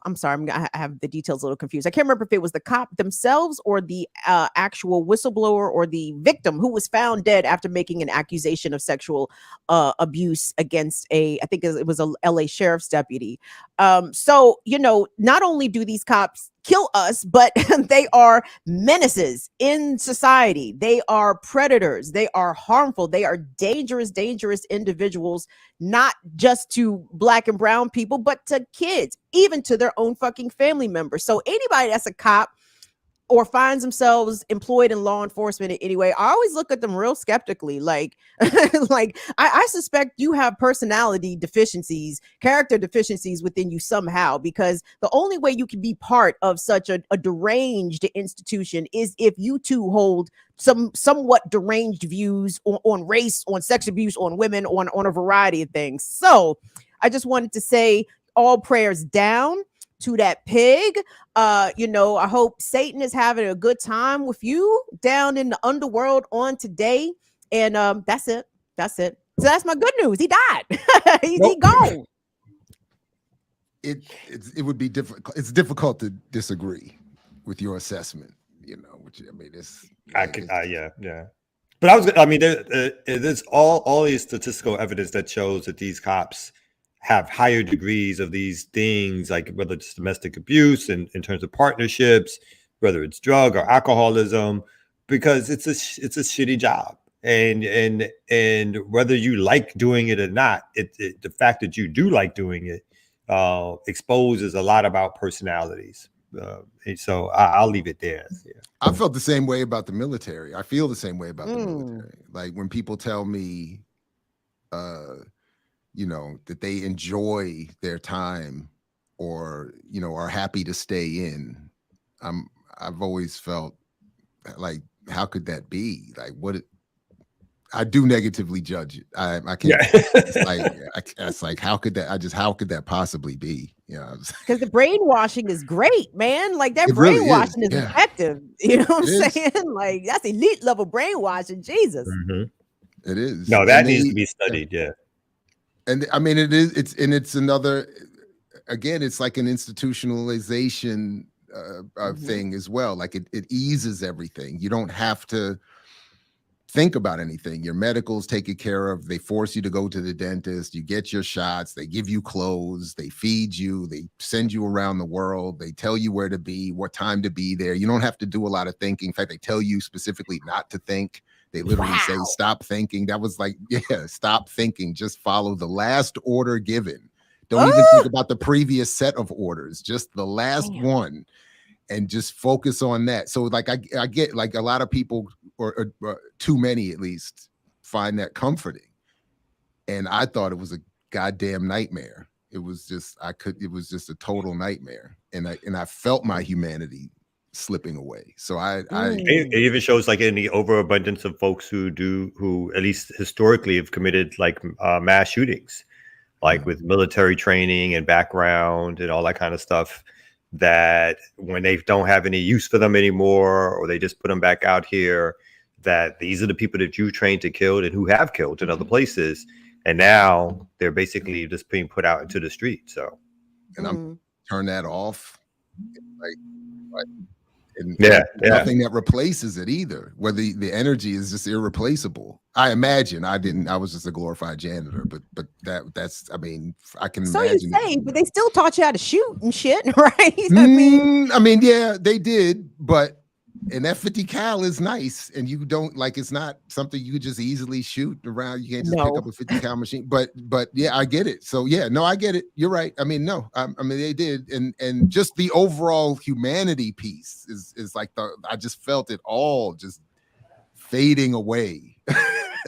I'm sorry, I have the details a little confused. I can't remember if it was the cop themselves or the actual whistleblower or the victim who was found dead after making an accusation of sexual abuse against I think it was a LA sheriff's deputy. So, not only do these cops kill us, but they are menaces in society. They are predators. They are harmful. They are dangerous individuals, not just to Black and brown people, but to kids, even to their own fucking family members. So anybody that's a cop or finds themselves employed in law enforcement in any way, I always look at them real skeptically. Like, I suspect you have personality deficiencies, character deficiencies within you somehow, because the only way you can be part of such a deranged institution is if you too hold somewhat deranged views on race, on sex abuse, on women, on a variety of things. So I just wanted to say all prayers down to that pig. I hope Satan is having a good time with you down in the underworld on today. And that's it. So that's my good news. He died. He gone. It would be difficult. It's difficult to disagree with your assessment. Which I mean, yeah. But there's all these statistical evidence that shows that these cops have higher degrees of these things, like whether it's domestic abuse and in terms of partnerships, whether it's drug or alcoholism, because it's a shitty job. And whether you like doing it or not, the fact that you do like doing it exposes a lot about personalities. So I'll leave it there. Yeah. I felt the same way about the military. I feel the same way about the military. Like when people tell me, that they enjoy their time or, are happy to stay in. I've always felt like, how could that be? Like I do negatively judge it. I can't. Yeah. It's like, how could that possibly be? Because the brainwashing is great, man. Like that brainwashing is effective. You know what I'm saying? Like that's elite level brainwashing. Jesus. Mm-hmm. It is. No, that needs to be studied. Yeah. And I mean, it is. It's another. Again, it's like an institutionalization thing as well. Like it eases everything. You don't have to. think about anything. Your medical's taken care of. They force you to go to the dentist. You get your shots. They give you clothes. They feed you. They send you around the world. They tell you where to be, what time to be there. You don't have to do a lot of thinking. In fact, they tell you specifically not to think. They literally say, stop thinking. That was like, yeah, stop thinking. Just follow the last order given. Don't even think about the previous set of orders. Just the last one. And just focus on that. So like I get like a lot of people, or too many at least, find that comforting. And I thought it was a goddamn nightmare. It was just it was just a total nightmare. And I felt my humanity slipping away. So it even shows like in the overabundance of folks who at least historically have committed like mass shootings, like with military training and background and all that kind of stuff, that when they don't have any use for them anymore, or they just put them back out here, that these are the people that you trained to kill and who have killed in other places. And now they're basically just being put out into the street. So, and I'm turn that off. Like and nothing that replaces it either, where the energy is just irreplaceable. I imagine. I was just a glorified janitor, but that's, I mean, I can imagine. So you say, but they still taught you how to shoot and shit, right? I mean, yeah, they did, but and that 50 cal is nice, and you don't like, it's not something you could just easily shoot around. You can't just pick up a 50 cal machine. But yeah, I get it. So yeah, no, I get it. You're right. I mean, no, I mean they did, and just the overall humanity piece is like I just felt it all just fading away.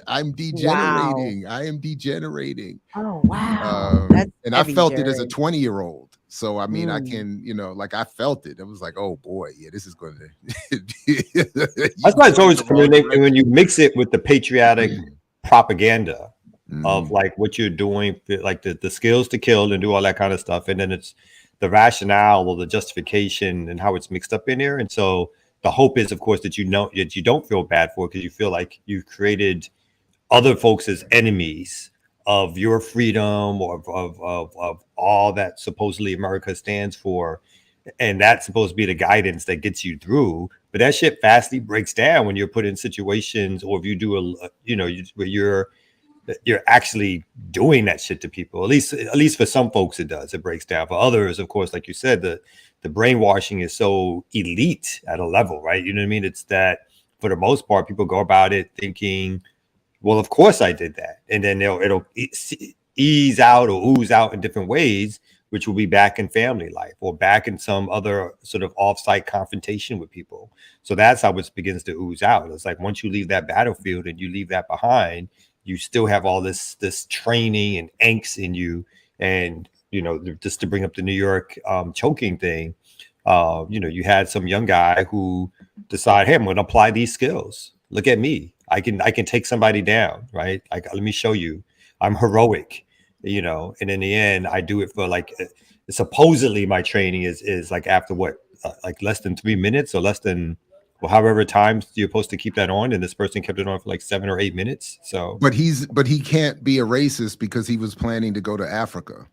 I'm degenerating. Wow. I am degenerating. Oh wow! And I felt it as a 20-year-old. So I mean, I can, like I felt it. I was like, oh boy, yeah, this is going to. That's why it's always when you mix it with the patriotic propaganda of like what you're doing, like the skills to kill and do all that kind of stuff, and then it's the rationale or the justification and how it's mixed up in there. And so the hope is, of course, that you don't feel bad for it, because you feel like you've created other folks as enemies of your freedom, or of all that supposedly America stands for. And that's supposed to be the guidance that gets you through. But that shit fastly breaks down when you're put in situations, or if you do where you're actually doing that shit to people. At least for some folks it does. It breaks down. For others, of course, like you said, the brainwashing is so elite at a level, right? You know what I mean? It's that for the most part, people go about it thinking, well, of course I did that. And then it'll ease out or ooze out in different ways, which will be back in family life or back in some other sort of off-site confrontation with people. So that's how it begins to ooze out. It's like once you leave that battlefield and you leave that behind, you still have all this training and angst in you. And, just to bring up the New York choking thing, you had some young guy who decided, hey, I'm going to apply these skills. Look at me. I can take somebody down, right? Like, let me show you. I'm heroic, and in the end, I do it for like, supposedly my training is like after what, like less than 3 minutes or less than, well, however times you're supposed to keep that on. And this person kept it on for like 7 or 8 minutes. So, but he can't be a racist because he was planning to go to Africa.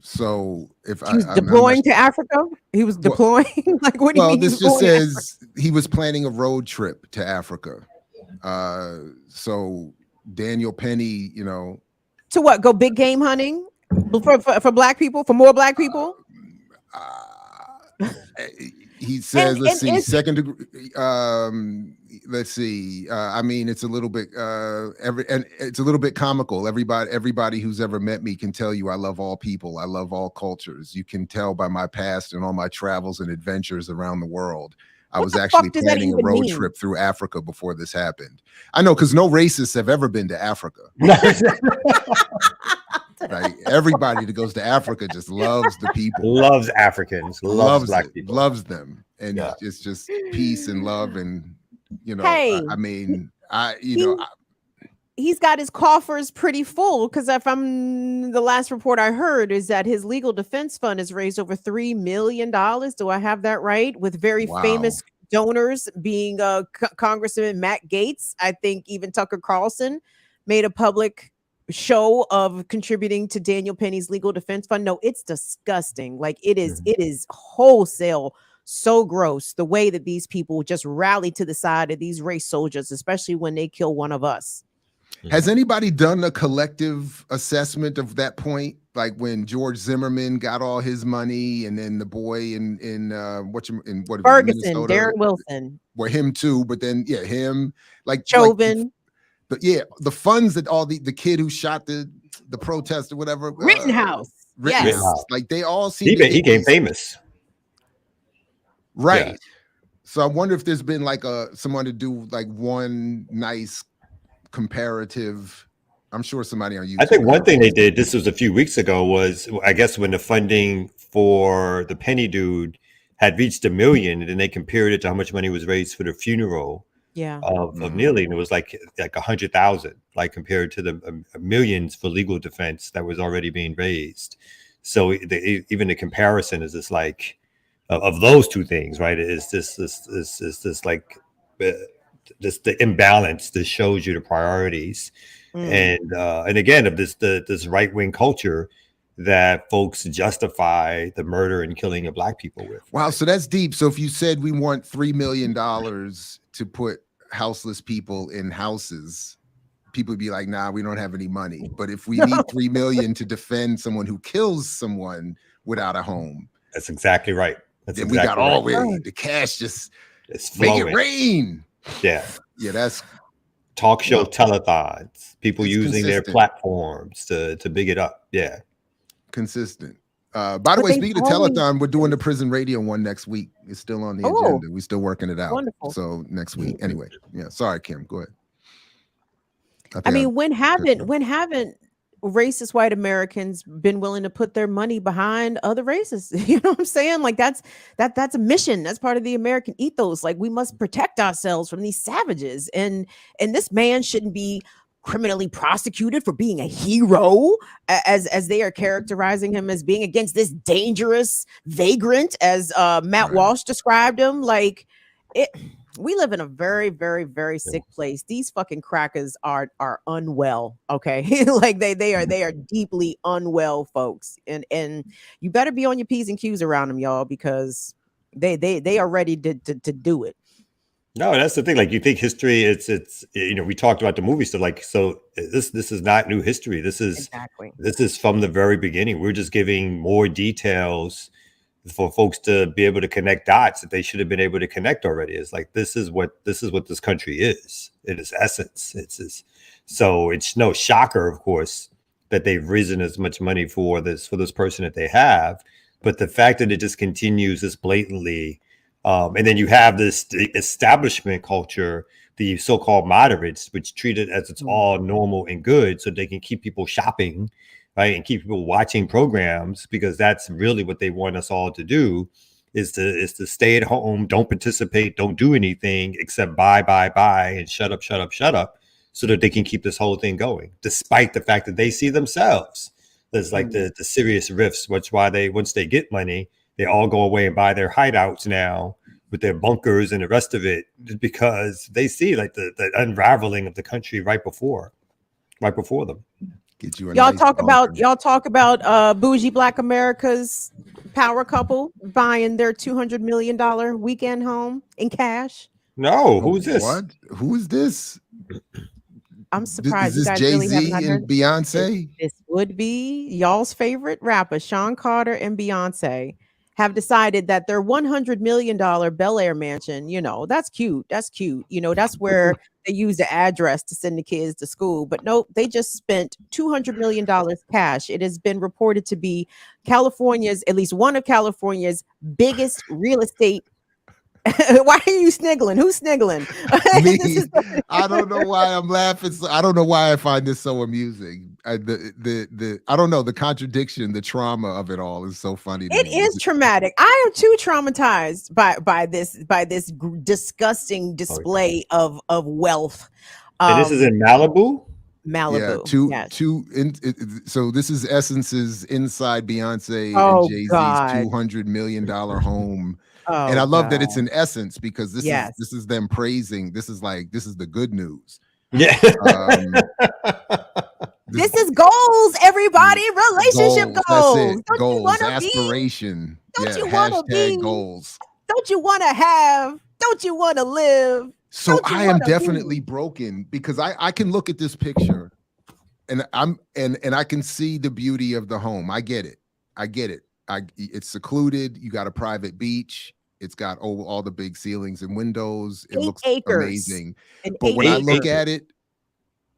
So if he was deploying to Africa, he was deploying. Like, what do you mean? Well, this just says he was planning a road trip to Africa. So Daniel Penny, to what? Go big game hunting for black people, for more black people. He says, let's see, second degree. Let's see. I mean, it's a little bit it's a little bit comical. Everybody who's ever met me can tell you I love all people. I love all cultures. You can tell by my past and all my travels and adventures around the world. I was actually planning a road trip through Africa before this happened. I know, because no racists have ever been to Africa. Right? Everybody that goes to Africa just loves the people, loves Africans, loves black people, loves them, and it's just peace and love. And I mean, he's got his coffers pretty full, because if the last report I heard is that his legal defense fund has raised over $3 million. Do I have that right? With very famous donors being Congressman Matt Gaetz. I think even Tucker Carlson made a public show of contributing to Daniel Penny's legal defense fund. No, it's disgusting. Like it is wholesale So gross the way that these people just rally to the side of these race soldiers, especially when they kill one of us. Has anybody done a collective assessment of that point? Like when George Zimmerman got all his money, and then the boy in Ferguson, Minnesota, Darren Wilson, well, him too. But then him, like Chauvin, the funds that all the kid who shot the protest or whatever, Rittenhouse, Rittenhouse, like they all seem he became famous, right? Yeah. So I wonder if there's been like someone to do like one nice comparative. I'm sure somebody on YouTube. I think one thing they did, this was a few weeks ago, was I guess when the funding for the Penny Dude had reached $1 million, and then they compared it to how much money was raised for the funeral of Neely, and it was like 100,000, like compared to the millions for legal defense that was already being raised. So even the comparison is just like of those two things, right? Is this like just the imbalance that shows you the priorities. And again, of this right-wing culture that folks justify the murder and killing of Black people with. Wow, so that's deep. So if you said we want $3 million to put houseless people in houses, people would be like, nah, we don't have any money. But if we need $3 million to defend someone who kills someone without a home, that's exactly right. Then we got all the cash, just make it rain. Yeah, that's talk show telethons, people using their platforms to big it up. Yeah, consistent. By the way, speaking of telethon, we're doing the prison radio one next week. It's still on the agenda. We're still working it out. Wonderful. So next week, anyway. Yeah, sorry, Kim. Go ahead. I mean, when haven't racist white Americans been willing to put their money behind other races? You know what I'm saying? Like that's a mission. That's part of the American ethos. Like we must protect ourselves from these savages. And this man shouldn't be criminally prosecuted for being a hero, as they are characterizing him as being, against this dangerous vagrant, as Matt Walsh described him. Like we live in a very, very, very sick place. These fucking crackers are unwell. Okay. Like they are deeply unwell folks. And you better be on your P's and Q's around them, y'all, because they are ready to do it. No, that's the thing. Like you think history, it's we talked about the movie stuff. Like, so this is not new history. This is from the very beginning. We're just giving more details for folks to be able to connect dots that they should have been able to connect already. It's like this is what this country is in its essence. So it's no shocker, of course, that they've risen as much money for this person that they have. But the fact that it just continues this blatantly, and then you have this establishment culture, the so-called moderates, which treat it as it's all normal and good, so they can keep people shopping, right, and keep people watching programs, because that's really what they want us all to do, is to stay at home, don't participate, don't do anything except buy, and shut up, so that they can keep this whole thing going, despite the fact that they see themselves there's like the serious rifts, which why once they get money, they all go away and buy their hideouts now with their bunkers and the rest of it, because they see like the unraveling of the country right before them. Y'all talk about bougie Black America's power couple buying their $200 million weekend home in cash. No, who's this? What? Who's this? I'm surprised. Is this Jay-Z and Beyonce? This would be y'all's favorite rapper, Sean Carter and Beyonce, have decided that their $100 million Bel Air mansion, that's cute. That's cute. That's where they use the address to send the kids to school. But nope, they just spent $200 million cash. It has been reported to be at least one of California's biggest real estate. Why are you sniggling? Who's sniggling? Me. I don't know why I'm laughing. I don't know why I find this so amusing. I don't know, the contradiction, the trauma of it all is so funny. It is traumatic. I am too traumatized by this disgusting display of wealth. And this is in Malibu. So this is Essence's inside Beyonce and Jay-Z's $200 million home. And I love that it's in Essence, because this is them praising. This is the good news. Yeah. This is goals, everybody. Relationship goals. That's it. Goals, aspiration. Don't you want to be goals? Don't you want to have? Don't you want to live? So I am definitely broken because I can look at this picture and I can see the beauty of the home. I get it. It's secluded. You got a private beach. It's got all the big ceilings and windows. It looks amazing. But when I look at it,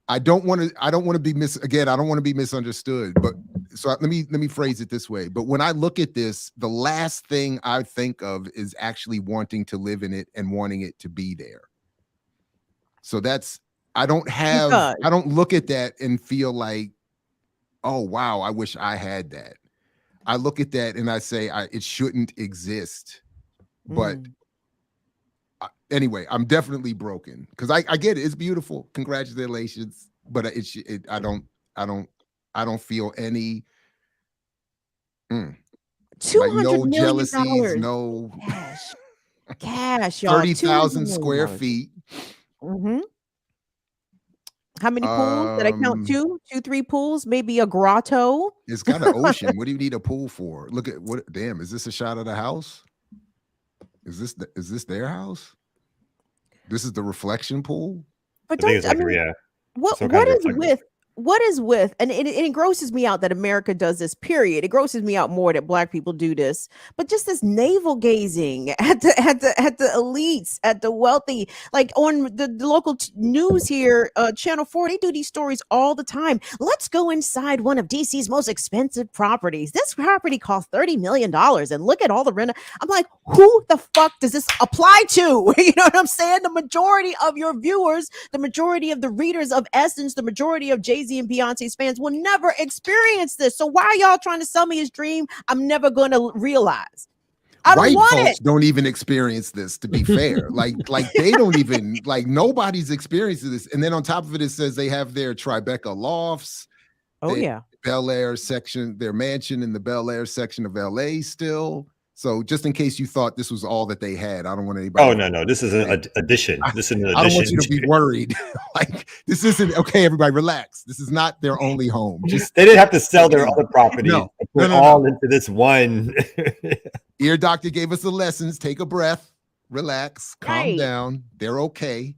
I don't want to be misunderstood. But so let me phrase it this way. But when I look at this, the last thing I think of is actually wanting to live in it and wanting it to be there. So I don't look at that and feel like, oh wow, I wish I had that. I look at that and I say it shouldn't exist. But anyway, I'm definitely broken because I get it. It's beautiful. Congratulations. But I don't feel any $200 no million, jealousies, no cash, y'all. 30,000 square feet. How many pools? Did I count two, three pools? Maybe a grotto. It's got an ocean. What do you need a pool for? Look at what. Damn, is this a shot of the house? Is this their house? This is the reflection pool. But what is with, and it grosses me out that America does this, period. It grosses me out more that Black people do this, but just this navel gazing at the elites, at the wealthy, like on the local news here, Channel 4, they do these stories all the time. Let's go inside one of DC's most expensive properties. This property costs $30 million and look at all the rent. I'm like, who the fuck does this apply to? You know what I'm saying? The majority of your viewers, the majority of the readers of Essence, the majority of Jay-Z and Beyonce's fans will never experience this. So why are y'all trying to sell me his dream? I'm never going to realize. I don't want folks it. Don't even experience this, to be fair. like they don't even, like, nobody's experiencing this. And then on top of it, it says they have their Tribeca lofts. Bel Air section, their mansion in the Bel Air section of LA still. So just in case you thought this was all that they had, I don't want anybody. Oh no, this is an addition. This is an addition. I don't want you to be worried. Like, this isn't okay. Everybody, relax. This is not their only home. They didn't have to sell their other property. No. Into this one. Ear Doctor gave us the lessons. Take a breath, relax, calm down. They're okay.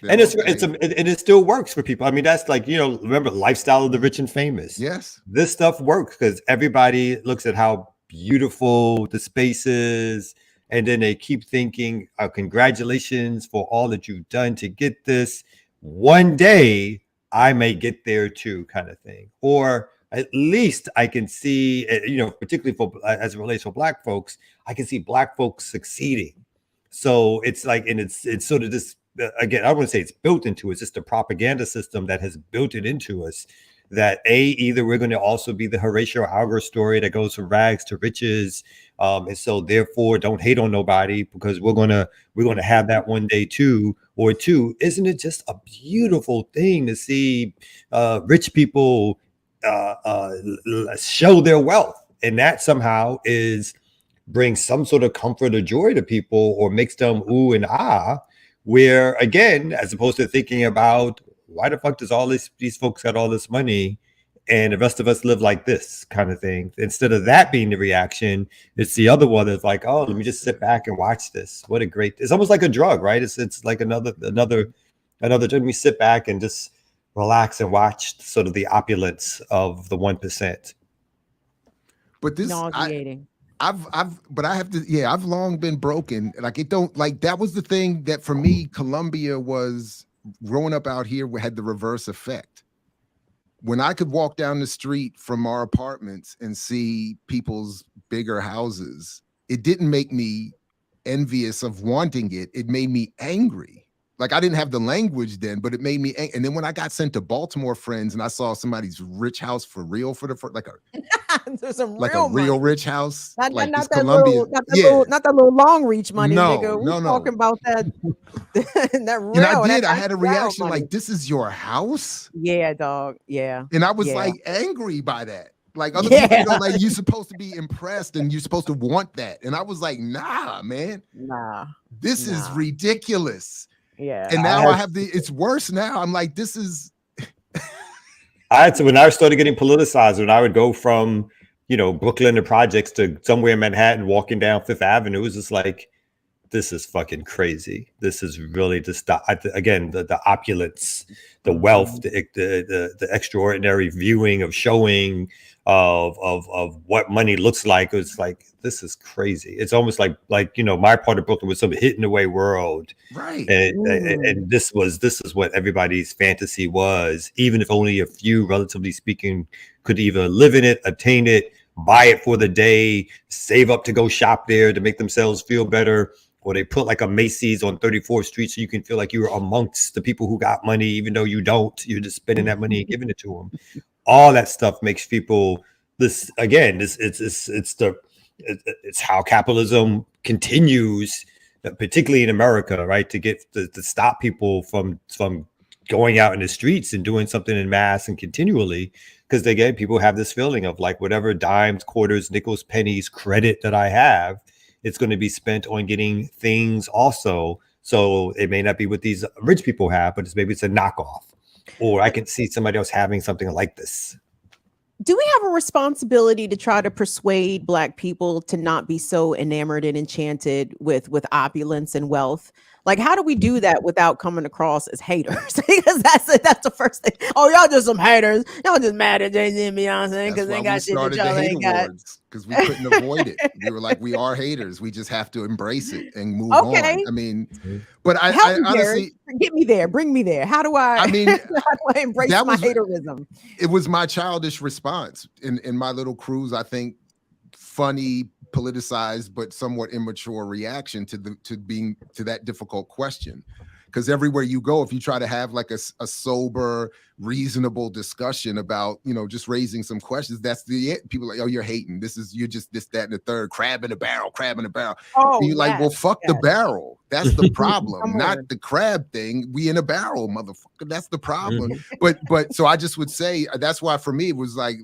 And it still works for people. I mean, that's like, remember Lifestyle of the Rich and Famous. Yes, this stuff works because everybody looks at how beautiful the space is, and then they keep thinking, congratulations for all that you've done to get this. One day I may get there too, kind of thing. Or at least I can see, particularly as it relates to Black folks, I can see Black folks succeeding. So it's like, and it's sort of this, again, I wouldn't say it's built into us, it's just the propaganda system that has built it into us. That either we're going to also be the Horatio Alger story that goes from rags to riches, and so therefore don't hate on nobody because we're gonna have that one day too. Or two, isn't it just a beautiful thing to see rich people show their wealth, and that somehow brings some sort of comfort or joy to people, or makes them ooh and ah. Where again, as opposed to thinking about, why the fuck does all these folks got all this money and the rest of us live like this, kind of thing? Instead of that being the reaction, it's the other one that's like, oh, let me just sit back and watch this. What a great, it's almost like a drug, right? It's like another let me sit back and just relax and watch sort of the opulence of the 1%. But this nauseating. I've long been broken. Like, it don't, like, that was the thing that for me, Columbia was, growing up out here, had the reverse effect. When I could walk down the street from our apartments and see people's bigger houses, it didn't make me envious of wanting it. It made me angry. Like, I didn't have the language then, but it made me angry. And then when I got sent to Baltimore, friends, and I saw somebody's rich house for real for the first, like a real rich house, not like that Columbia, not that little long reach money, no, nigga. We're no. talking about that. That real. And I had a reaction like, "This is your house?" Yeah, dog. Yeah. And I was like angry by that. Like, other people, like, you're supposed to be impressed and you're supposed to want that. And I was like, nah, man. This is ridiculous. Yeah. And now it's worse now. I'm like, this is. When I started getting politicized, when I would go from Brooklyn and projects to somewhere in Manhattan, walking down Fifth Avenue. It's just like, this is fucking crazy. This is really just the opulence, the wealth, the extraordinary viewing of showing of what money looks like. It's like, this is crazy. It's almost like my part of Brooklyn was some hidden away world, right? And this is what everybody's fantasy was, even if only a few, relatively speaking, could either live in it, obtain it, buy it for the day, save up to go shop there to make themselves feel better. Or they put like a Macy's on 34th Street so you can feel like you're amongst the people who got money, even though you don't. You're just spending that money and giving it to them. All that stuff makes people this again. It's how capitalism continues, particularly in America, right? To stop people from going out in the streets and doing something in mass and continually, because again, people have this feeling of like whatever dimes, quarters, nickels, pennies, credit that I have, it's going to be spent on getting things also. So it may not be what these rich people have, but maybe it's a knockoff. Or I can see somebody else having something like this. Do we have a responsibility to try to persuade Black people to not be so enamored and enchanted with opulence and wealth? Like, how do we do that without coming across as haters? Because that's the first thing. Oh, y'all just some haters. Y'all just mad at Jay-Z and Beyonce because they got shit that y'all ain't got. Because we couldn't avoid it. We were like, we are haters. We just have to embrace it and move on. I mean, but I honestly, get me there. Bring me there. How do I? I mean, how do I embrace my haterism? It was my childish response in my little cruise. I think funny, politicized, but somewhat immature reaction to that difficult question. Because everywhere you go, if you try to have like a sober, reasonable discussion about, just raising some questions, that's people are like, oh, you're hating. You're just this, that, and the third, crab in a barrel. Oh, and you're like, well, fuck the barrel. That's the problem, not the crab thing. We in a barrel, motherfucker. That's the problem. But so I just would say that's why for me it was like,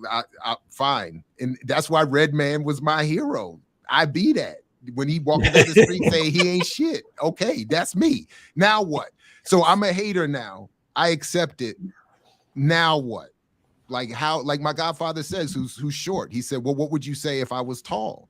fine. And that's why Redman was my hero. I be that. When he walking down the street saying he ain't shit. Okay, that's me. Now what? So I'm a hater now. I accept it. Now what? Like my godfather says, who's short. He said, well, what would you say if I was tall?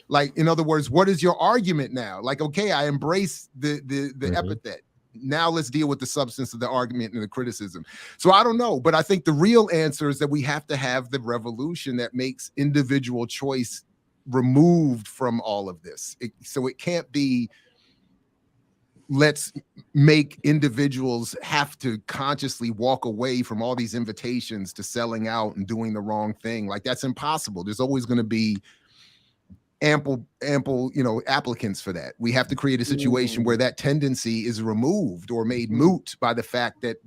Like, in other words, what is your argument now? Like, okay, I embrace the epithet. Now let's deal with the substance of the argument and the criticism. So I don't know, but I think the real answer is that we have to have the revolution that makes individual choice removed from all of this. So it can't be, let's make individuals have to consciously walk away from all these invitations to selling out and doing the wrong thing. Like, that's impossible. There's always going to be ample, applicants for that. We have to create a situation where that tendency is removed or made moot by the fact that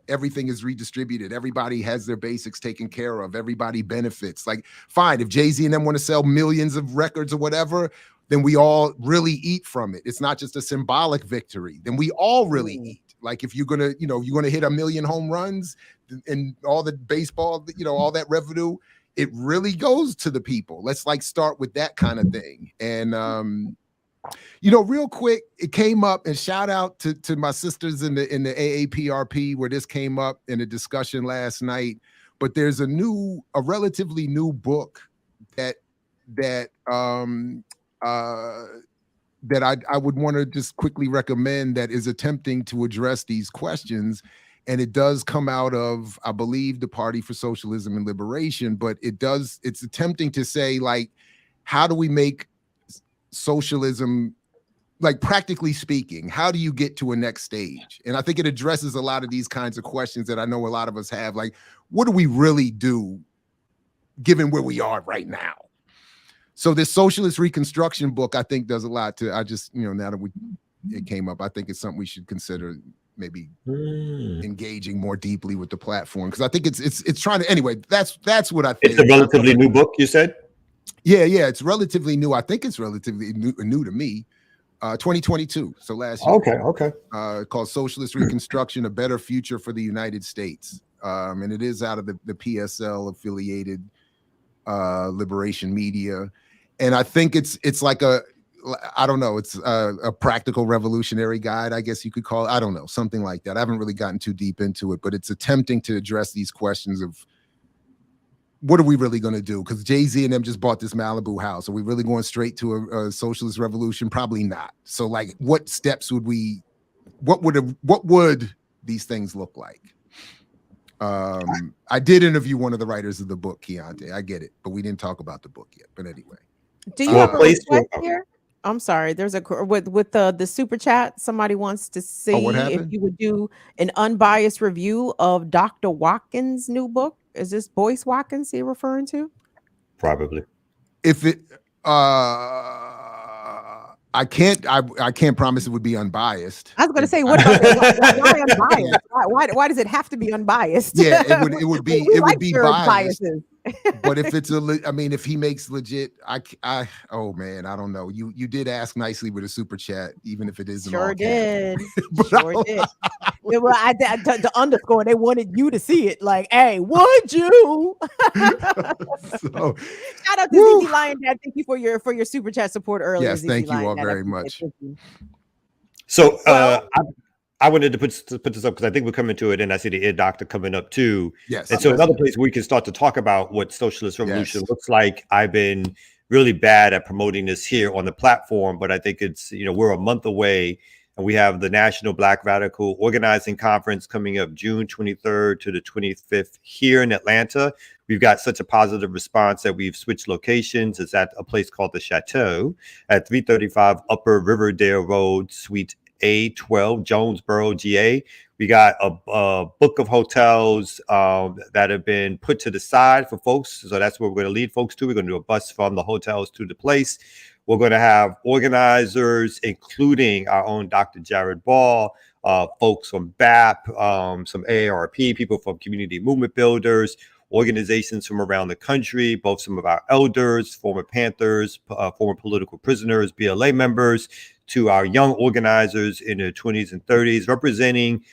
everything is redistributed. Everybody has their basics taken care of. Everybody benefits. Like, fine, if Jay-Z and them want to sell millions of records or whatever, then we all really eat from it. It's not just a symbolic victory. Then we all really eat. Like, if you're gonna, you're gonna hit 1 million home runs and all the baseball, all that revenue, it really goes to the people. Let's like start with that kind of thing. And real quick, it came up, and shout out to my sisters in the AAPRP where this came up in a discussion last night. But there's a relatively new book that I would want to just quickly recommend that is attempting to address these questions. And it does come out of, I believe, the Party for Socialism and Liberation, but it's attempting to say, like, how do we make socialism, like, practically speaking, how do you get to a next stage? And I think it addresses a lot of these kinds of questions that I know a lot of us have. Like, what do we really do given where we are right now? So this socialist reconstruction book, I think, does a lot to, I just, now that it came up, I think it's something we should consider maybe engaging more deeply with the platform. Because I think it's trying to, anyway, that's what I think. It's a relatively new book, you said? Yeah, it's relatively new. I think it's relatively new to me. 2022, so last year. Okay. Called Socialist Reconstruction, A Better Future for the United States. And it is out of the PSL affiliated Liberation Media. And I think it's like I don't know, it's a practical revolutionary guide, I guess you could call it. I don't know, something like that. I haven't really gotten too deep into it, but it's attempting to address these questions of, what are we really going to do? Because Jay-Z and them just bought this Malibu house. Are we really going straight to a socialist revolution? Probably not. So like, what steps would we, what would these things look like? I did interview one of the writers of the book, Keontae. I get it, but we didn't talk about the book yet. But anyway. Do you have a request here? I'm sorry. There's a with the super chat. Somebody wants to see if you would do an unbiased review of Dr. Watkins' new book. Is this Boyce Watkins you're referring to? Probably. If it, I can't promise it would be unbiased. I was going to say, what about why unbiased? Why does it have to be unbiased? Yeah, it would be biased. Biases. But if it's if he makes legit, oh man, I don't know. You did ask nicely with a super chat, even if it isn't. Sure did. Sure did. Yeah, well, to underscore, they wanted you to see it. Like, hey, would you? So, shout out to ZZ Lion Dad. Thank you for your super chat support earlier. Yes, thank you all very much. So I wanted to put this up because I think we're coming to it, and I see the ear doctor coming up too. Yes. And so another place we can start to talk about what socialist revolution looks like. I've been really bad at promoting this here on the platform, but I think it's, we're a month away, and we have the National Black Radical Organizing Conference coming up June 23rd to the 25th here in Atlanta. We've got such a positive response that we've switched locations. It's at a place called the Chateau at 335 Upper Riverdale Road, Suite A12, Jonesboro, GA. We got a book of hotels that have been put to the side for folks. So that's where we're going to lead folks to. We're going to do a bus from the hotels to the place. We're going to have organizers, including our own Dr. Jared Ball, folks from BAP, some AARP, people from Community Movement Builders, organizations from around the country, both some of our elders, former Panthers, former political prisoners, BLA members, to our young organizers in their 20s and 30s, representing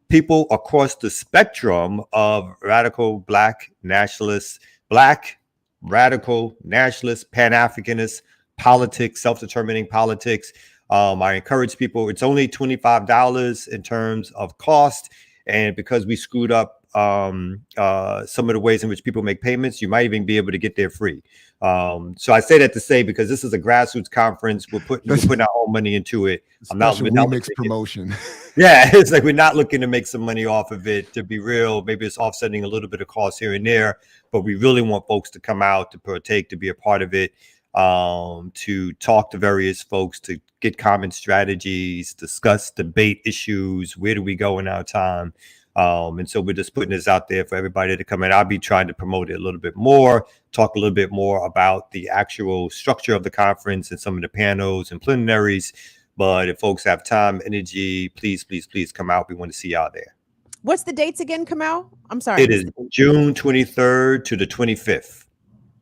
people across the spectrum of radical Black nationalists, Pan-Africanist politics, self-determining politics. I encourage people, it's only $25 in terms of cost. And because we screwed up some of the ways in which people make payments, you might even be able to get there free. So I say that to say, because this is a grassroots conference, we're putting our own money into it. I'm not remix promotion. Yeah, it's like we're not looking to make some money off of it. To be real, maybe it's offsetting a little bit of cost here and there, but we really want folks to come out, to partake, to be a part of it, to talk to various folks, to get common strategies, discuss, debate issues. Where do we go in our time? And so we're just putting this out there for everybody to come in. I'll be trying to promote it a little bit more, talk a little bit more about the actual structure of the conference and some of the panels and plenaries. But if folks have time, energy, please come out. We want to see y'all there. What's the dates again, Kamal? I'm sorry. It is June 23rd to the 25th.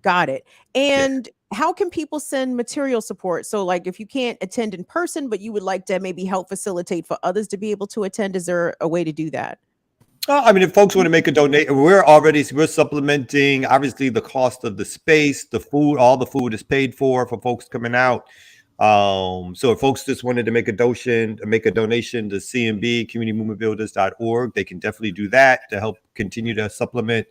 Got it. And how can people send material support? So like if you can't attend in person, but you would like to maybe help facilitate for others to be able to attend, is there a way to do that? If folks want to make a donation, we're supplementing, obviously, the cost of the space, the food, all the food is paid for folks coming out. So if folks just wanted to make a donation to CMB, communitymovementbuilders.org, they can definitely do that to help continue to supplement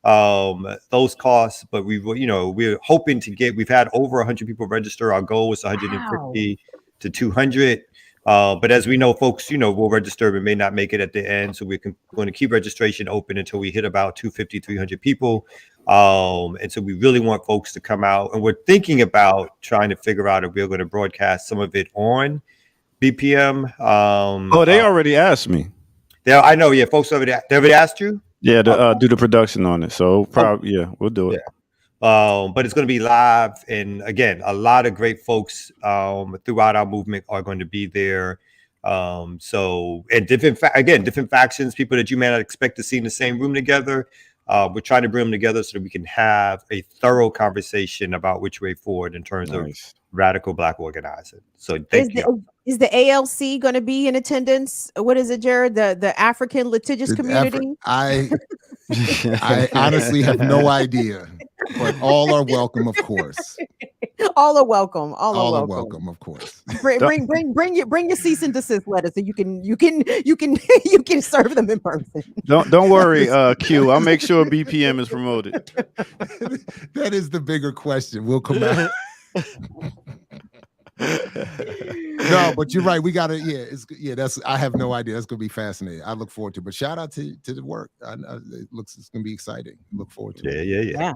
those costs. But we're hoping to we've had over 100 people register. Our goal was 150 to 200. But as we know, folks, will register but may not make it at the end. So we're going to keep registration open until we hit about 250, 300 people. And so we really want folks to come out. And we're thinking about trying to figure out if we're going to broadcast some of it on BPM. They already asked me. I know. Yeah, folks already asked you? Yeah, to do the production on it. So probably, we'll do it. Yeah. But it's going to be live. And again, a lot of great folks throughout our movement are going to be there. And different factions, people that you may not expect to see in the same room together. We're trying to bring them together so that we can have a thorough conversation about which way forward in terms of radical Black organizing. So thank you. Is the ALC going to be in attendance? What is it, Jared? The African litigious community? I honestly have no idea, but all are welcome, of course. All are welcome. All All are are welcome. welcome, of course. Bring your cease and desist letters, so you can serve them in person. Don't worry, Q. I'll make sure BPM is promoted. That is the bigger question. We'll come out. No, but you're right. We gotta, that's I have no idea. That's gonna be fascinating. I look forward to it. But shout out to the work. It's gonna be exciting. Look forward to it. Yeah.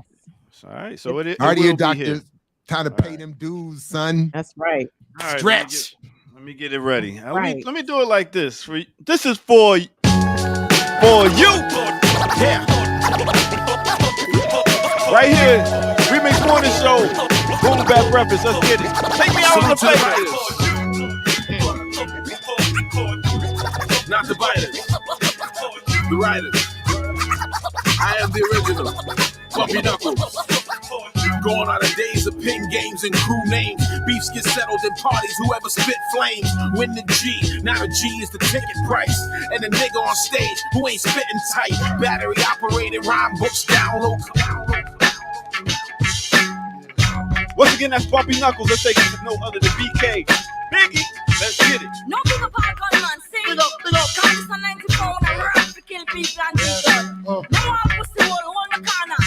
All right. So it All right, will doctor. be here. Time to pay them dues, son. That's right. All right, Stretch. Let me get it ready. Right. Let me do it like this. This is for you. Yeah. Right here, Remix Morning Show. Boom Bap Breakfast. Let's get it. Take me out on the plate. Not the biters, the writers. I am the original. Puppy Knuckles. Going on the days of pin games and crew names. Beefs get settled in parties. Whoever spit flames win the G. Now the G is the ticket price. And the nigga on stage who ain't spitting tight. Battery operated rhyme books download. Once again, that's Bumpy Knuckles. Let's take it to no other than BK. Biggie, let's get it. No big up our gunman, sing. Big up. Cause it's a 94 and I'm rap to kill people and Jesus. No one pussy hole on the corner.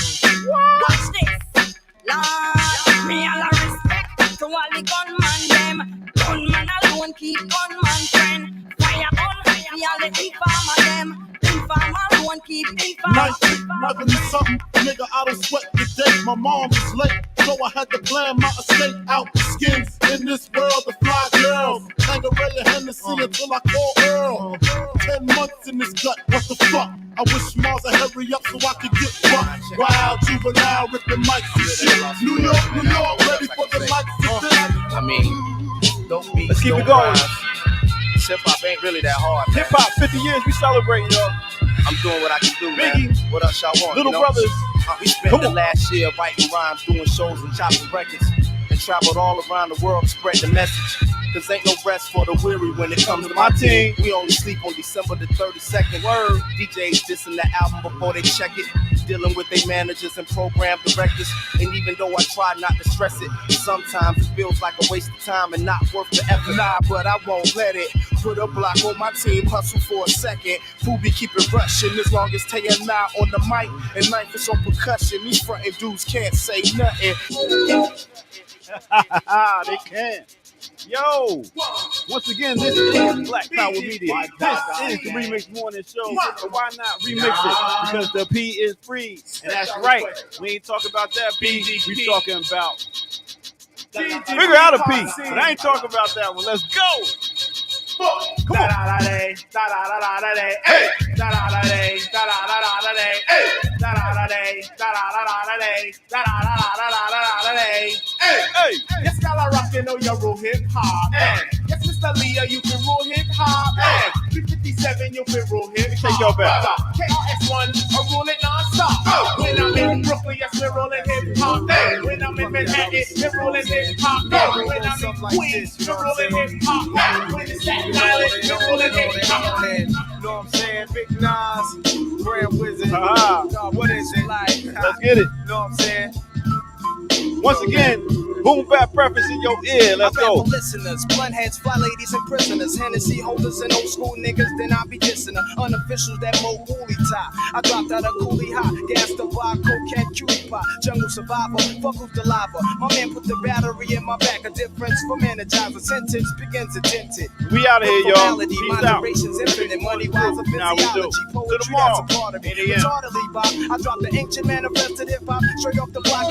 Watch this. Lord, me all a respect to all the gunman them. Gunman alone keep gunman friend. Fire gun, me all the informer them. Informer alone keep informer. Nothing is something, nigga, I don't sweat the day. My mom was late, so I had to plan my escape out the skins. In this world, the fly girls. Tangeray and Hennessy until I call Earl. 10 months in this gut, what the fuck? I wish Mars would hurry up so I could get fucked. Wild juvenile ripping mics and shit. New York, ready for the mics to this. I mean, don't be. Let's keep it going. Hip hop ain't really that hard. Hip hop, 50 years, we celebrating, y'all. I'm doing what I can do, Biggie, man. What else y'all want? Little brothers. We spent the last year writing rhymes, doing shows and chopping records, and traveled all around the world to spread the message. Cause ain't no rest for the weary when it comes to my team. We only sleep on December the 32nd. Word. DJs dissing the album before they check it. Dealing with their managers and program directors. And even though I try not to stress it, sometimes it feels like a waste of time and not worth the effort. Nah, but I won't let it. Put a block on my team, hustle for a second. Foodie keep it rushing as long as Tay and I on the mic and Knife is on percussion. These frontin' dudes can't say nothing. They can. Yo, once again, this is Black Power Media. This is the Remix Morning Show. So why not remix it? Because the P is free. And that's right. We ain't talking about that P. We talking about figure out a P. But I ain't talking about that one. Let's go. Come on. Hey, yes, y'all are rocking on your real hip hop. Yes, Mr. Leah, you can rule hip hop. 357, you can rule hip hop. Take your back. KRS1, I rule it non-stop. When I'm in Brooklyn, yes, we're rolling hip hop. When I'm in Manhattan, we're rolling hip hop. When I'm in Queens, we're rolling hip hop. When it's Staten Island, we're rolling hip hop. Know what I'm saying? Big Nas, Grand Wizard. What is it like? Let's get it. Know what I'm saying? Once again, Boom Bap Preface in your ear. Let's go. Listeners, blunt heads, fly ladies, and prisoners, Hennessy holders and old school niggas. Then I be dissing her. Unofficials that mold woolly tie. I dropped out a coolie high, gas the bar, cocaine, cutie pie, jungle survivor, fuck with the lava. My man put the battery in my back. A difference from energizer. Sentence begins dented. We out of here, y'all. Peace out. Moderation's infinite. Money wise of physiology. Poetry, that's a part of me. Retardedly, Bob. I dropped the ancient manifested hip hop straight off the block.